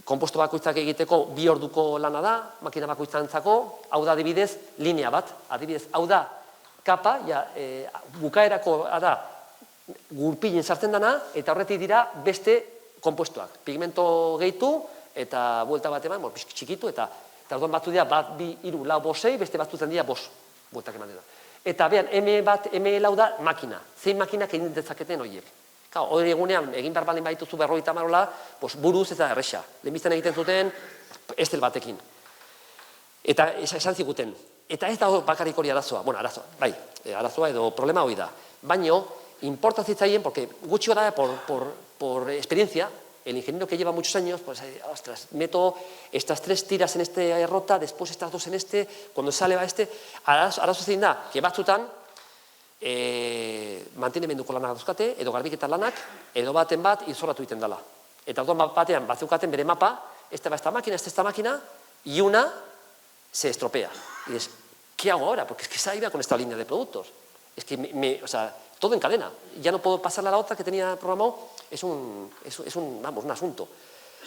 konposto bakoitzak egiteko 2 orduko lana da, makina bakoitzantzako, hau da adibidez linea bat, adibidez hau da kapa, bukaerako da gurpilin sartzen dana, eta horretik dira beste konpostuak. Pigmento gehitu eta buelta bat eman, txikitu, eta orduan batzu dira, 1, 2, 3, 4, 5, 6, beste batzutzen dira 5 bueltak eman dira. Eta behan, M4 da makina, zein makinak egin dezaketen horiek. Hori egunean, egin behar balin badituzu 50 buruz ez da erresa. Lehenbizten egiten zuten, estel batekin. Eta esan ziguten. Eta ez da bakarrik hori arazoa. Bueno, arazoa edo problema hori da. Baina, importa zitzaien, porque gutxi da por experiencia, el ingeniero que lleva muchos años, pues, ostras, meto estas 3 tiras en este rota, después estas 2 en este, cuando sale va este, arazo zein da, que batzutan, mantenimenduko lanak dauzkate, edo garbiketan lanak, edo baten bat izorratu egiten dela. Eta orduan batean batzeukaten bere mapa, esta va esta máquina, y una se estropea. Y dices, ¿qué hago ahora? Porque es que se iba con esta línea de productos. Es que, o sea, todo en cadena. Ya no puedo pasarle a la otra que tenía programado, es un asunto.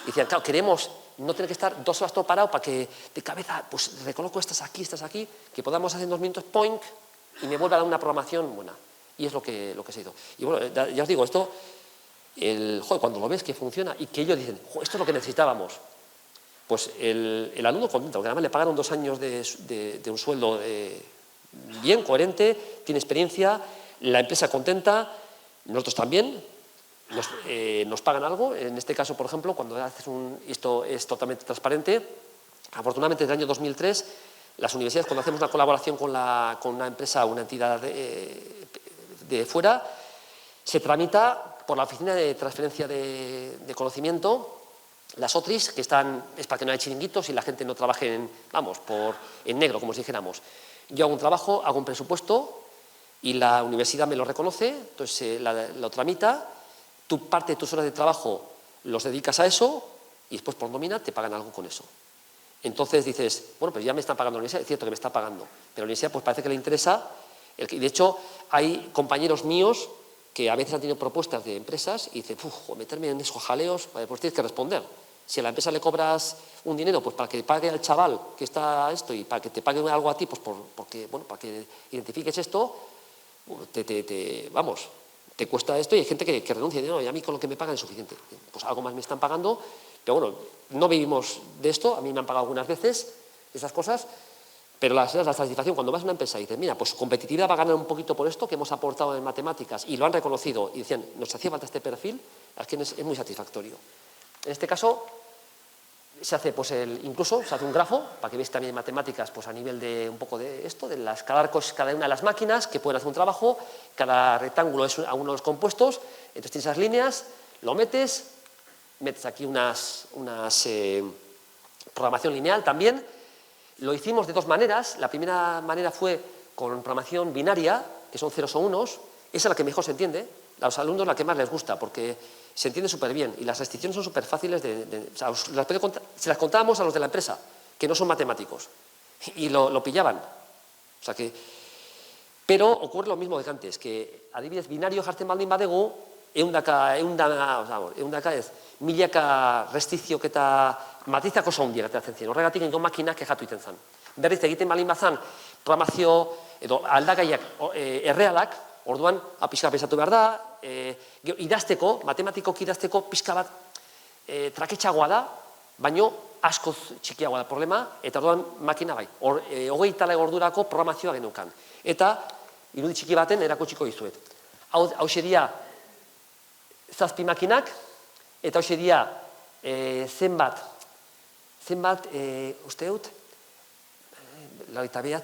Y decían, claro, queremos no tener que estar 2 horas todo parado para que de cabeza, pues recoloco estas aquí, que podamos hacer en 2 minutos, point, y me vuelve a dar una programación buena. Y es lo que se hizo. Y bueno, ya os digo, esto, cuando lo ves que funciona y que ellos dicen, esto es lo que necesitábamos, pues el alumno contento, porque además le pagaron 2 años de un sueldo bien coherente, tiene experiencia, la empresa contenta, nosotros también, nos pagan algo. En este caso, por ejemplo, cuando haces esto es totalmente transparente, afortunadamente desde el año 2003, las universidades, cuando hacemos una colaboración con una empresa o una entidad de fuera, se tramita por la Oficina de Transferencia de Conocimiento, las OTRIs, que es para que no haya chiringuitos y la gente no trabaje en negro, como si dijéramos. Yo hago un trabajo, hago un presupuesto y la universidad me lo reconoce, entonces lo tramita, tú parte de tus horas de trabajo los dedicas a eso y después por nómina te pagan algo con eso. Entonces dices, bueno, pues ya me están pagando la universidad, es cierto que me está pagando, pero la universidad pues parece que le interesa, de hecho hay compañeros míos que a veces han tenido propuestas de empresas y dicen, meterme en esos jaleos, pues tienes que responder. Si a la empresa le cobras un dinero, pues para que pague al chaval que está esto y para que te pague algo a ti, pues porque, bueno, para que identifiques esto, vamos, te cuesta esto y hay gente que renuncia y dice, no, y a mí con lo que me pagan es suficiente. Pues algo más me están pagando, pero bueno, no vivimos de esto, a mí me han pagado algunas veces esas cosas, pero la satisfacción cuando vas a una empresa y dices, mira, pues su competitividad va a ganar un poquito por esto que hemos aportado en matemáticas y lo han reconocido y decían, nos hacía falta este perfil, es muy satisfactorio. En este caso, se hace pues incluso se hace un grafo para que veáis también matemáticas pues a nivel de un poco de esto, de cada una de las máquinas que pueden hacer un trabajo, cada rectángulo es a uno de los compuestos, entonces tienes esas líneas, lo metes aquí unas programación lineal también. Lo hicimos de dos maneras. La primera manera fue con programación binaria, que son ceros o unos, esa es la que mejor se entiende, a los alumnos la que más les gusta, porque se entiende súper bien y las restricciones son súper fáciles o sea, se las contábamos a los de la empresa, que no son matemáticos, y lo pillaban. O sea que, pero ocurre lo mismo que antes, que adibidez binario jartzen baldin badegu, eundaka ez, milaka restrikziok eta matizak oso handiak ateratzen ziren. Horregatik gengo makinak kexatu egiten zen. Berriz egiten baldin bazan programazio edo aldagaiak errealak, orduan pixka pensatu behar da, idazteko, matematikoki idazteko pixka bat traketxagoa da, baino askoz txikiagoa da problema, eta orduan makina bai. 24 ordurako programazioa geneukan. Eta irudi txiki baten erakutsiko dizuet. Hau seria zazpi makinak, eta hau seria zenbat, uste dut, 29,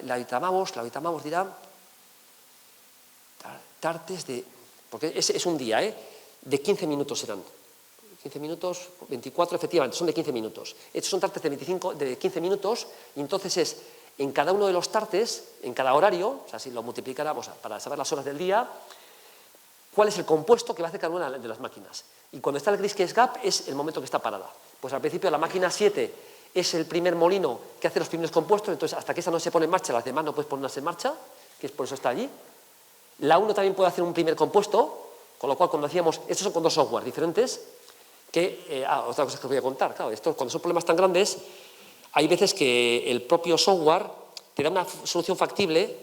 95 dira, tartes de, porque es un día, de 15 minutos serán. 15 minutos, 24, efectivamente, son de 15 minutos. Estos son tartes de 15 minutos, y entonces es, en cada uno de los tartes, en cada horario, o sea, si lo multiplicáramos para saber las horas del día, cuál es el compuesto que va a hacer cada una de las máquinas. Y cuando está el gris que es gap, es el momento que está parada. Pues al principio la máquina 7 es el primer molino que hace los primeros compuestos, entonces hasta que esa no se pone en marcha, las demás no puedes ponerlas en marcha, que es por eso está allí. La 1 también puede hacer un primer compuesto, con lo cual cuando hacíamos, estos son con dos software diferentes, que, otra cosa que os voy a contar, claro, cuando son problemas tan grandes, hay veces que el propio software te da una solución factible,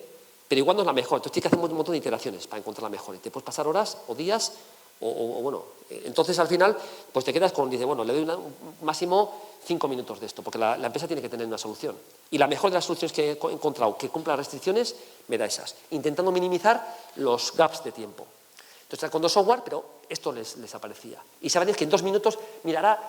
pero igual no es la mejor, entonces tienes que hacer un montón de iteraciones para encontrar la mejor, y te puedes pasar horas o días, o bueno, entonces al final, pues te quedas con, dice, bueno, le doy un máximo 5 minutos de esto, porque la empresa tiene que tener una solución. Y la mejor de las soluciones que he encontrado que cumpla las restricciones, me da esas, intentando minimizar los gaps de tiempo. Entonces, con dos software, pero esto les aparecía. Y sabéis que en 2 minutos mirará,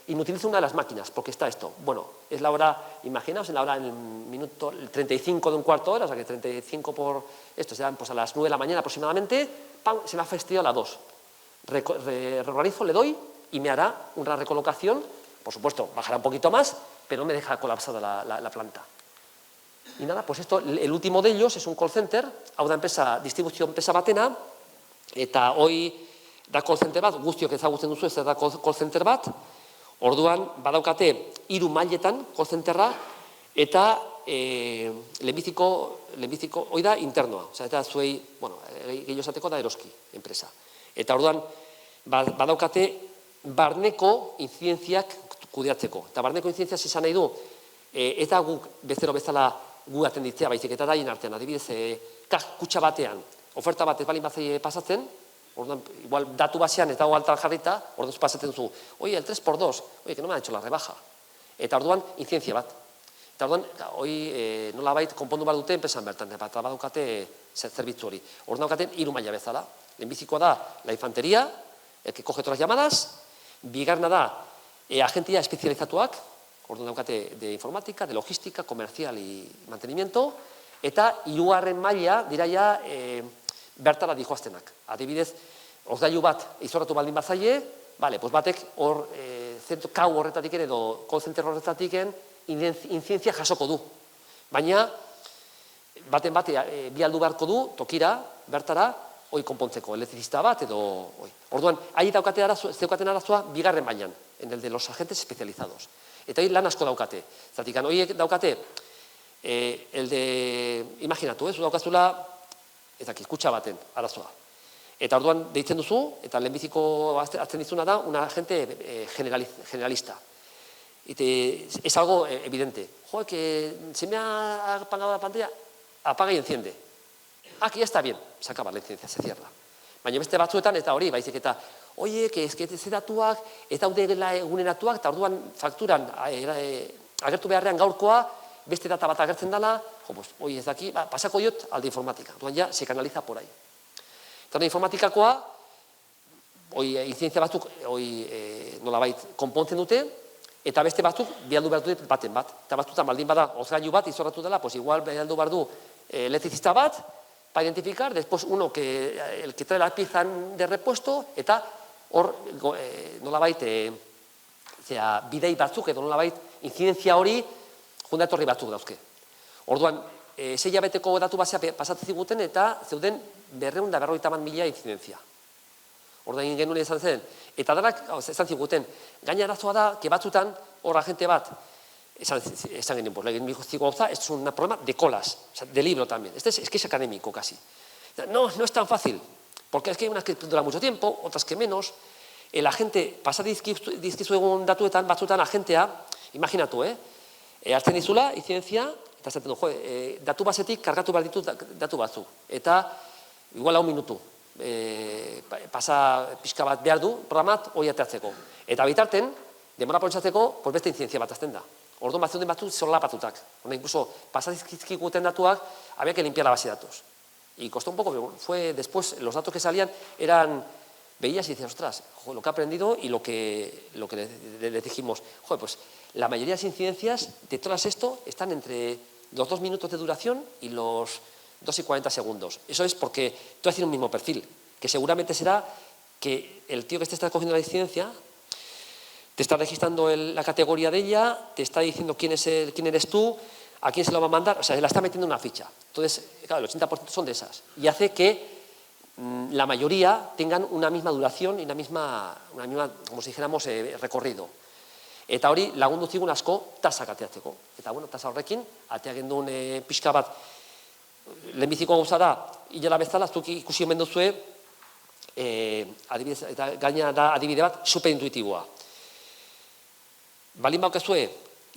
inutiliza una de las máquinas, porque está esto. Bueno, es la hora, imaginaos, en la hora, en el minuto, el 35 de un cuarto de hora, o sea que 35 por esto, serán pues a las 9 de la mañana aproximadamente, ¡pam!, se me ha fastidiado la 2. Reorganizo, le doy y me hará una recolocación, por supuesto, bajará un poquito más, pero no me deja colapsada la planta. Y nada, pues esto, el último de ellos es un call center, hau da distribución enpresa batena, eta hoi da call center bat, guztiok ezagutzen duzu ez da call center bat, orduan badaukate 3 mailetan call centerra, eta lehenbiziko hoi da internoa, osea, eta zuei, bueno, gehiago esateko da eroski enpresa. Eta orduan badaukate barneko inzidentziak kudeatzeko. Eta barneko inzidentziak izan nahi du, eta guk bezero bezala gu atenditzea baizik, eta daien artean, adibidez, kutxa batean, oferta bat ez balin batzai pasatzen, orduan, igual datu basean ez dago altan jarrita, orduan pasatzen duzu, oye, el 3x2, oye, que no me han hecho la rebaja. Eta orduan, incidentzia bat. Eta orduan, nolabait konpondu bat dute enpresan bertan, eta badaukate zerbitzu hori. Orduan daukaten 3 maila bezala. Lehenbizikoa da la infantería, el que coge todas las llamadas, bigarna da agentia espezializatuak, orduan daukate de informática, de logística, comercial y mantenimiento, eta 3. maila dira ja bertara dijoaztenak. Adibidez, orgailu bat izorratu baldin batzaie, vale, pues batek hor kau horretatik edo call center horretatik incidentzia jasoko du. Baina, baten bate bi aldu beharko du, tokira, bertara, hoi konpontzeko, elektrizista bat edo... Orduan, ahi zeukaten arazoa 2. mailan, en el de los agentes especializados. Eta hori lan asko daukate. Zatik, horiek daukate, el de, imaginatu, daukazula, eta kutxa baten arazoa. Eta orduan deitzen duzu, eta lehenbiziko hartzen dizuna da, un agente generalista. Es algo evidente. Joder, que se me ha apagado la pantalla, apaga y enciende. Que ya está bien, se acaba la incidencia, se cierra. Baina beste batzuetan eta hori, baizik eta, oie, que ze datuak, ez daude eguneratuak, eta orduan fakturan agertu beharrean gaurkoa, beste data bat agertzen dela, oie ez daki, pasako diot alde informatika. Orduan ja, se kanaliza por ahí. Eta informatikakoa, incidentzia batzuk nolabait konpontzen dute, eta beste batzuk bialdu behar dute baten bat. Eta batzutan baldin bada, ozgailu bat izorratu dela, pues igual bialdu behar du elektricista bat, para identificar, después uno el que trae la pieza de repuesto, eta hor nolabait bidei batzuk edo nolabait incidentzia hori junda etorri batzuk dauzke. Orduan, 6 hilabeteko datu basea pasatzen ziguten eta zeuden 250.000 incidentzia. Orduan egin genuen izan zen. Eta danak esan ziguten, gaina arazoa da, batzutan hor agente bat, esan genuen, pues legin digo, esto es un problema de colas, o sea, de libro también. Es que es académico casi. No es tan fácil, porque es que hay unas que duran mucho tiempo, otras que menos. El agente, pasa dizkizu egun datuetan, batzutan agentea, imaginatu, hartzen dizula, incidentzia, eta esaten du, datu basetik kargatu behar ditu datu batzuk. Eta, igual 1 minutu, pasa pixka bat behar du, programat hori ateatzeko. Eta bitarten, demora poltsatzeko, beste incidentzia bat azten da. Orduan batzuden batzuk solapatutak. Incluso pasazizkikuten datuak, había que limpiar la base de datos. Y costó un poco, fue después, los datos que salían eran, veías y decías, ostras, lo que he aprendido y lo que le dijimos, pues la mayoría de las incidencias de todas esto están entre los 2 minutos de duración y los 2 y 40 segundos. Eso es porque tú haces un mismo perfil, que seguramente será que el tío que te está cogiendo la incidencia te está registrando la categoría de ella, te está diciendo quién eres tú, a quién se lo va a mandar, o sea, se la está metiendo en una ficha. Entonces, claro, el 80% son de esas. Y hace que la mayoría tengan una misma duración y una misma, como si dijéramos, recorrido. Eta hori lagundu zigun asko tasak ateatzeko. Eta, tasa horrekin, atea gendun pixka bat, lehenbiziko gauza da, hilala bezala, zuk ikusi omen duzue, eta gaina da adibide bat, superintuitiboa. Baldin baukezue,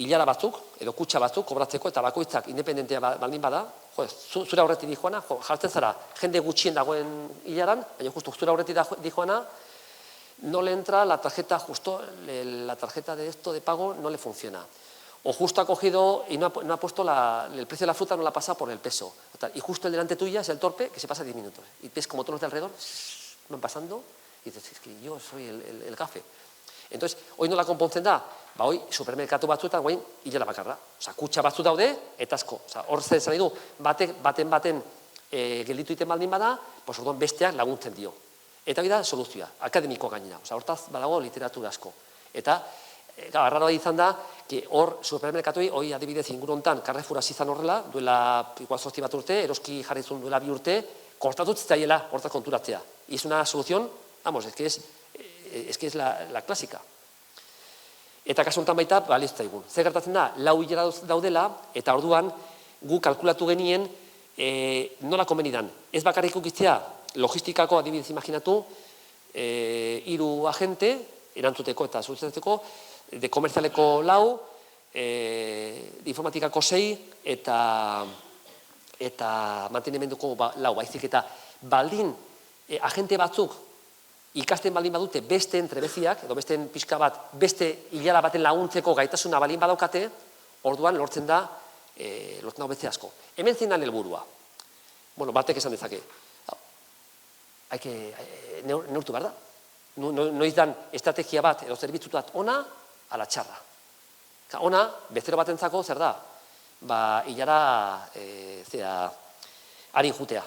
hilara batzuk, edo kutsa batzuk, kobratzeko, eta bakoitzak independentea baldin bada, zure aurretik dijoana, jartzen zara, jende gutxien dagoen hilaran, baina justu zure aurretik dijoana, no le entra la tarjeta, justo la tarjeta de esto de pago no le funciona. O justo ha cogido y no ha puesto el precio de la fruta, no la ha pasado por el peso. Y justo el delante tuya es el torpe que se pasa 10 minutos. Y ves como todos los de alrededor van pasando y dices, es que yo soy el gafe. Entonces, hoy no la konpontzen da, hoi supermerkatu batzuetan guain hilara bakarra. Osa, kutsa batzu daude, eta asko. Osa, hor zer nahi du, baten gelditu iten baldin bada, orduan besteak laguntzen dio. Eta hori da soluzioa, akademikoa gainera. Osa, hortaz badago literatura asko. Eta, arraroa izan da, hor supermerkatuei, hoi adibidez inguru hontan, Carrefour hasi izan horrela, duela igual 8 bat urte, eroski jarrizun duela 2 urte, kortatu zitzaiela hortaz konturatzea. Y es una solución, vamos, es que es la clásica. Eta kasu honetan baita, balio zaigun. Zer gertatzen da, 4 hilara daudela, eta orduan gu kalkulatu genien nola komenidan. Ez bakarrik ukitzea, logistikako adibidez imaginatu, 3 agente, erantzuteko eta zurtzeteko, de komerzialeko 4, informatikako 6, eta mantenimenduko 4, baizik eta baldin agente batzuk ikasten baldin badute beste entrebeziak, edo beste pixka bat, beste hilara baten laguntzeko gaitasuna baldin badaukate, orduan lortzen da beste asko. Hemen zein da helburua. Batek esan dezake. Neurtu behar da. Noiz dan estrategia bat, edo zerbitzu bat ona, ala txarra. Ona, bezero batentzako zer da? Hilara, harin jutea.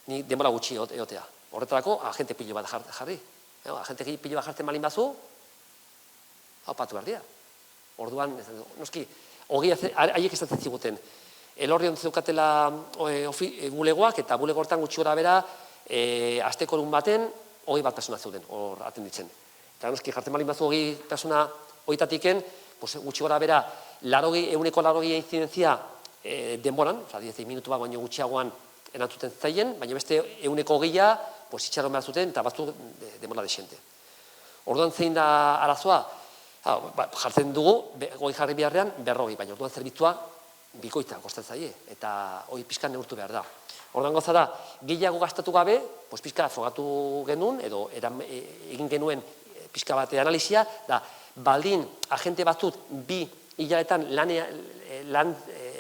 Ni denbora gutxi egotea. Horretarako, agente pilo bat jarri. Agente pilo bat jartzen balin bazu, patu behar dira. Orduan, noski, haiek esatzen ziguten, elorrion zeukatela bulegoak, eta bulego hortan gutxi gora bera, asteko erun baten, 20 bat persona zeuden, hor atenditzen. Eta noski, jartzen balin bazu 20 persona hoitatiken, gutxi gora bera, 180 incidentzia denboran, 16 minutu bat baino gutxiagoan erantzuten zaien, baina beste 120 itxaron behar zuten, eta batzuk denbora dexente. Orduan zein da arazoa, jartzen dugu, goi jarri beharrean, 40, baina orduan zerbitzua bikoitza kostatzaile, eta hori pixka neurtu behar da. Orduan gauza da, gehiago gastatu gabe, pixka frogatu genuen, edo egin genuen pixka bate analizia, da, baldin agente batzut 2 hilaletan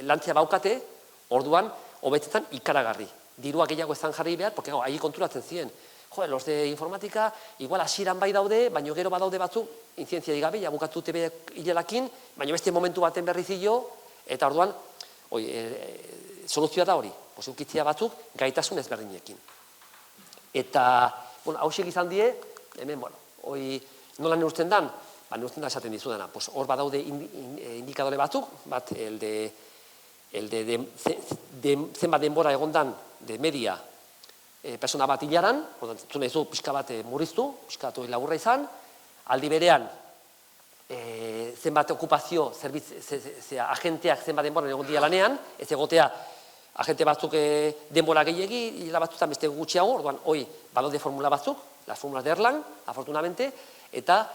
lantzea baukate, orduan, hobetzetan ikaragarri. Dirua gehiago ezan jarri behar, porque ahi konturatzen ziren. Jo, los de informatika, igual hasieran bai daude, baina gero badaude batzuk, intzientzia digabe, ja bukatu tebe hilelakin, baina beste momentu baten berri zilo, eta orduan, soluzioa da hori, eukitzia batzuk gaitasun ezberdinekin. Eta, hausik izan die, hemen, nola neurtzen dan? Neurtzen da esaten dizudana, hor badaude indikadore batzuk, bat, zenbat denbora egondan de media persona bat hilaran, zu nahi zu pixka bat murriztu, pixka bat laburra izan, aldi berean zenbat okupazio, agenteak zenbat denbora egon dira lanean, ez egotea agente batzuk denbora gehiagi, hila batzutan beste gutxiago, orduan, hoi, balode formula batzuk, las formulas de Erlang, afortunamente, eta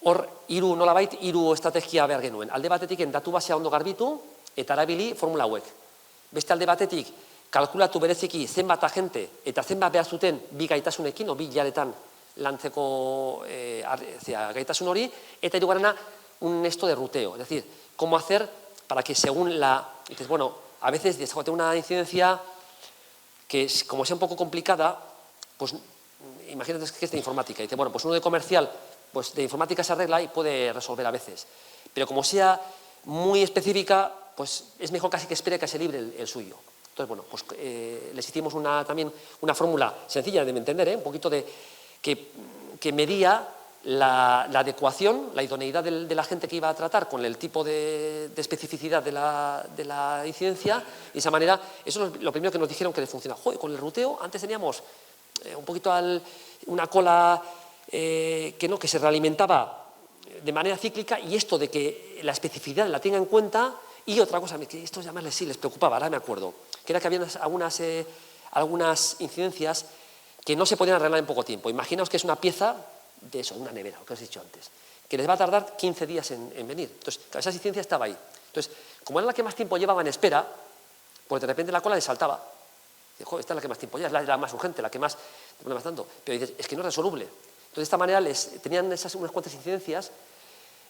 hor, nolabait, 3 estrategia behar genuen. Alde batetik, datu basea ondo garbitu, eta erabili formula hauek. Beste alde batetik, kalkulatu bereziki zenbat agente eta zenbat behar zuten 2 gaitasunekin, o 2 hilaretan lantzeko gaitasun hori, eta hirugarrena, un esto de ruteo. Es decir, cómo hacer para que según dices, bueno, a veces tengo una incidencia que, como sea un poco complicada, pues imagínate que es de informática. Y dice, bueno, pues uno de comercial, pues de informática se arregla y puede resolver a veces. Pero como sea muy específica, pues es mejor casi que espere que se libre el suyo. Entonces, bueno, pues les hicimos también una fórmula sencilla de entender, un poquito que medía la adecuación, la idoneidad de la gente que iba a tratar con el tipo de especificidad de la incidencia, y de esa manera, eso es lo primero que nos dijeron que les funcionaba. Joder, con el ruteo antes teníamos un poquito una cola que se realimentaba de manera cíclica, y esto de que la especificidad la tenga en cuenta. Y otra cosa, que esto además sí les preocupaba, ahora me acuerdo, que era que había algunas incidencias que no se podían arreglar en poco tiempo. Imaginaos que es una pieza de eso, una nevera, lo que os he dicho antes, que les va a tardar 15 días en venir. Entonces, esa incidencia estaba ahí. Entonces, como era la que más tiempo llevaba en espera, pues de repente la cola les saltaba. Dice, joder, esta es la que más tiempo lleva, es la más urgente, la que más problemas tanto. Pero dices, es que no es resoluble. Entonces, de esta manera tenían unas cuantas incidencias,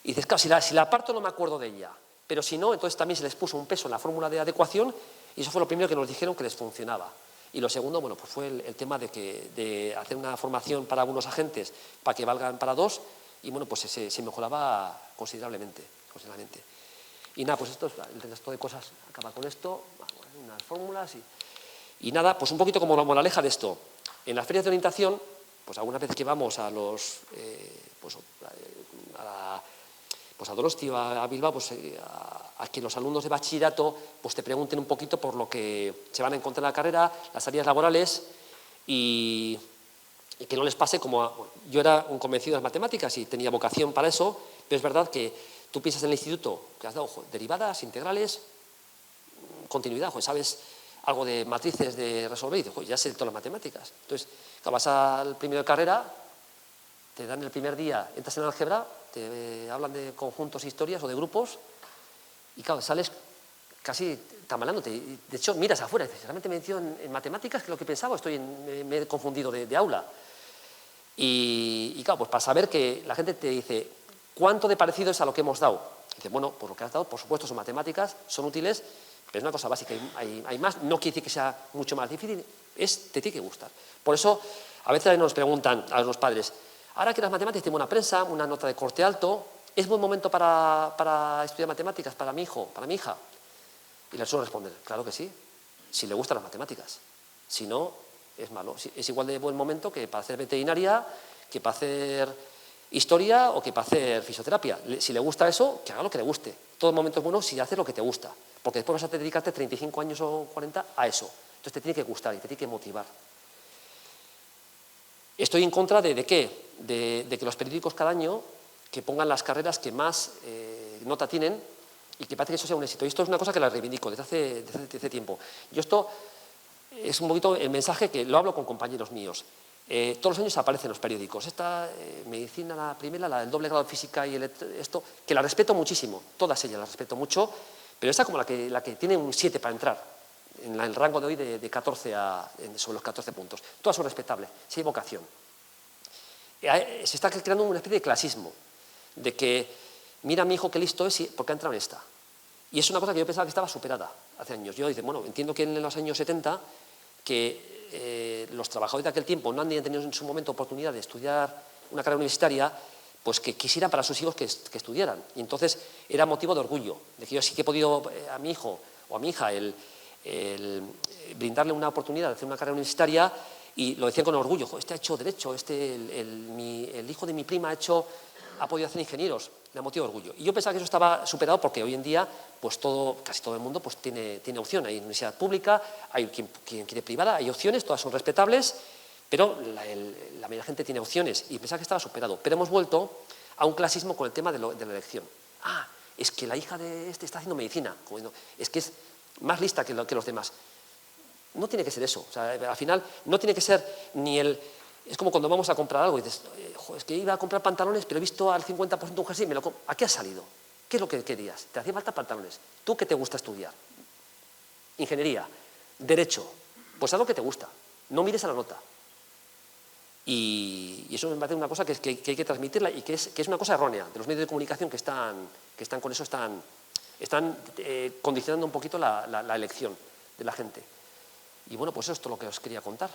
y dices, claro, si la aparto no me acuerdo de ella. Pero si no, entonces también se les puso un peso en la fórmula de adecuación, y eso fue lo primero que nos dijeron que les funcionaba. Y lo segundo, bueno, pues fue el tema de hacer una formación para algunos agentes para que valgan para 2, y bueno, pues se mejoraba considerablemente. Y nada, pues el resto de cosas acaba con esto, unas fórmulas y nada, pues un poquito como la moraleja de esto. En las ferias de orientación, pues algunas veces que vamos a a Donosti o a Bilbao, pues a que los alumnos de bachillerato pues te pregunten un poquito por lo que se van a encontrar en la carrera, las áreas laborales, y que no les pase como yo era un convencido de las matemáticas y tenía vocación para eso, pero es verdad que tú piensas en el instituto que has dado derivadas, integrales, continuidad, sabes algo de matrices de resolver, y dices, ya sé todas las matemáticas. Entonces, vas al primero de carrera, te dan el primer día, entras en álgebra, te hablan de conjuntos, historias o de grupos, y claro, sales casi tamalándote. De hecho, miras afuera y dices, ¿realmente me he metido en matemáticas? Que es lo que pensaba, me he confundido de aula. Y claro, pues para saber que la gente te dice, ¿cuánto de parecido es a lo que hemos dado? Y dices, bueno, pues lo que has dado, por supuesto, son matemáticas, son útiles, pero es una cosa básica, hay más, no quiere decir que sea mucho más difícil, te tiene que gustar. Por eso, a veces nos preguntan a los padres, ahora que las matemáticas tienen buena prensa, una nota de corte alto, ¿es buen momento para estudiar matemáticas para mi hijo, para mi hija? Y les suelo responder, claro que sí, si le gustan las matemáticas. Si no, es malo. Es igual de buen momento que para hacer veterinaria, que para hacer historia o que para hacer fisioterapia. Si le gusta eso, que haga lo que le guste. Todo momento es bueno si haces lo que te gusta, porque después vas a dedicarte 35 años o 40 a eso. Entonces te tiene que gustar y te tiene que motivar. Estoy en contra de ¿qué? De que los periódicos cada año que pongan las carreras que más nota tienen y que parece que eso sea un éxito. Y esto es una cosa que la reivindico desde hace tiempo. Yo esto es un poquito el mensaje que lo hablo con compañeros míos. todos los años aparece en los periódicos. Esta medicina, la primera, la del doble grado de física y esto, que la respeto muchísimo, todas ellas las respeto mucho, pero esta como la que tiene un 7 para entrar, en el rango de hoy de 14 sobre los 14 puntos. Todas son respetables, si hay vocación. Se está creando una especie de clasismo, de que mira a mi hijo qué listo es porque ha entrado en esta. Y es una cosa que yo pensaba que estaba superada hace años. Yo dice, bueno, entiendo que en los años 70 que los trabajadores de aquel tiempo no han tenido en su momento oportunidad de estudiar una carrera universitaria, pues que quisieran para sus hijos que estudiaran. Y entonces era motivo de orgullo, de que yo sí que he podido a mi hijo o a mi hija el brindarle una oportunidad de hacer una carrera universitaria, y lo decían con orgullo, este ha hecho derecho, el hijo de mi prima ha podido hacer ingenieros, era motivo de orgullo. Y yo pensaba que eso estaba superado porque hoy en día pues casi todo el mundo pues tiene opción. Hay universidad pública, hay quien quiere privada, hay opciones, todas son respetables, pero la mayoría de la gente tiene opciones y pensaba que estaba superado. Pero hemos vuelto a un clasismo con el tema de la elección. Es que la hija de este está haciendo medicina, es que es más lista que los demás. No tiene que ser eso. O sea, al final no tiene que ser ni el... Es como cuando vamos a comprar algo y dices, es que iba a comprar pantalones, pero he visto al 50% un jersey, ¿a qué has salido? ¿Qué es lo que querías? Te hacía falta pantalones. ¿Tú qué te gusta estudiar? Ingeniería, derecho. Pues haz lo que te gusta. No mires a la nota. Y eso me parece una cosa que hay que transmitirla y que es una cosa errónea de los medios de comunicación que están con eso, están condicionando un poquito la elección de la gente. Y bueno, pues eso es todo lo que os quería contar.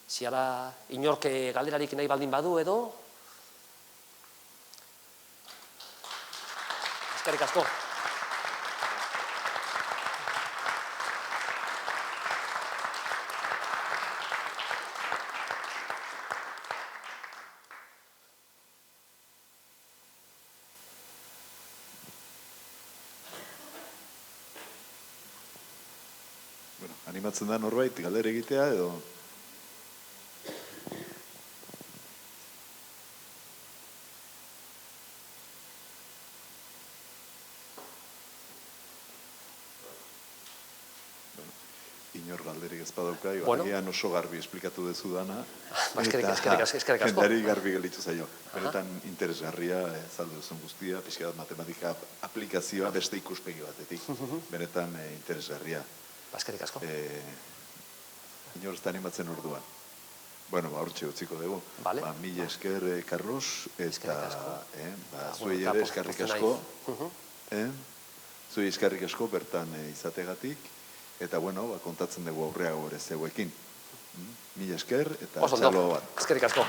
Si ara inork galderarik nahi baldin badu edo... Eskerrik asko. Bueno, animatzen da norbait galdera egitea edo... Inor galderik ez badauka, agian oso garbi esplikatu dezu dana, eta jendari garbi gelditu zaio. Benetan interesgarria, zaldu duzun guztia, pixka bat matematika aplikazioa beste ikuspegi batetik. Benetan interesgarria. Eskerrik asko. Inor ez da animatzen orduan. Bueno, hortxe utziko dugu. Mila esker, Carlos, eta zuei ere eskerrik asko. Zuei eskerrik asko bertan izategatik. Eta, bueno, kontatzen dugu aurreago ere zeuekin. Mila esker, eta txalo bat. Eskerrik asko.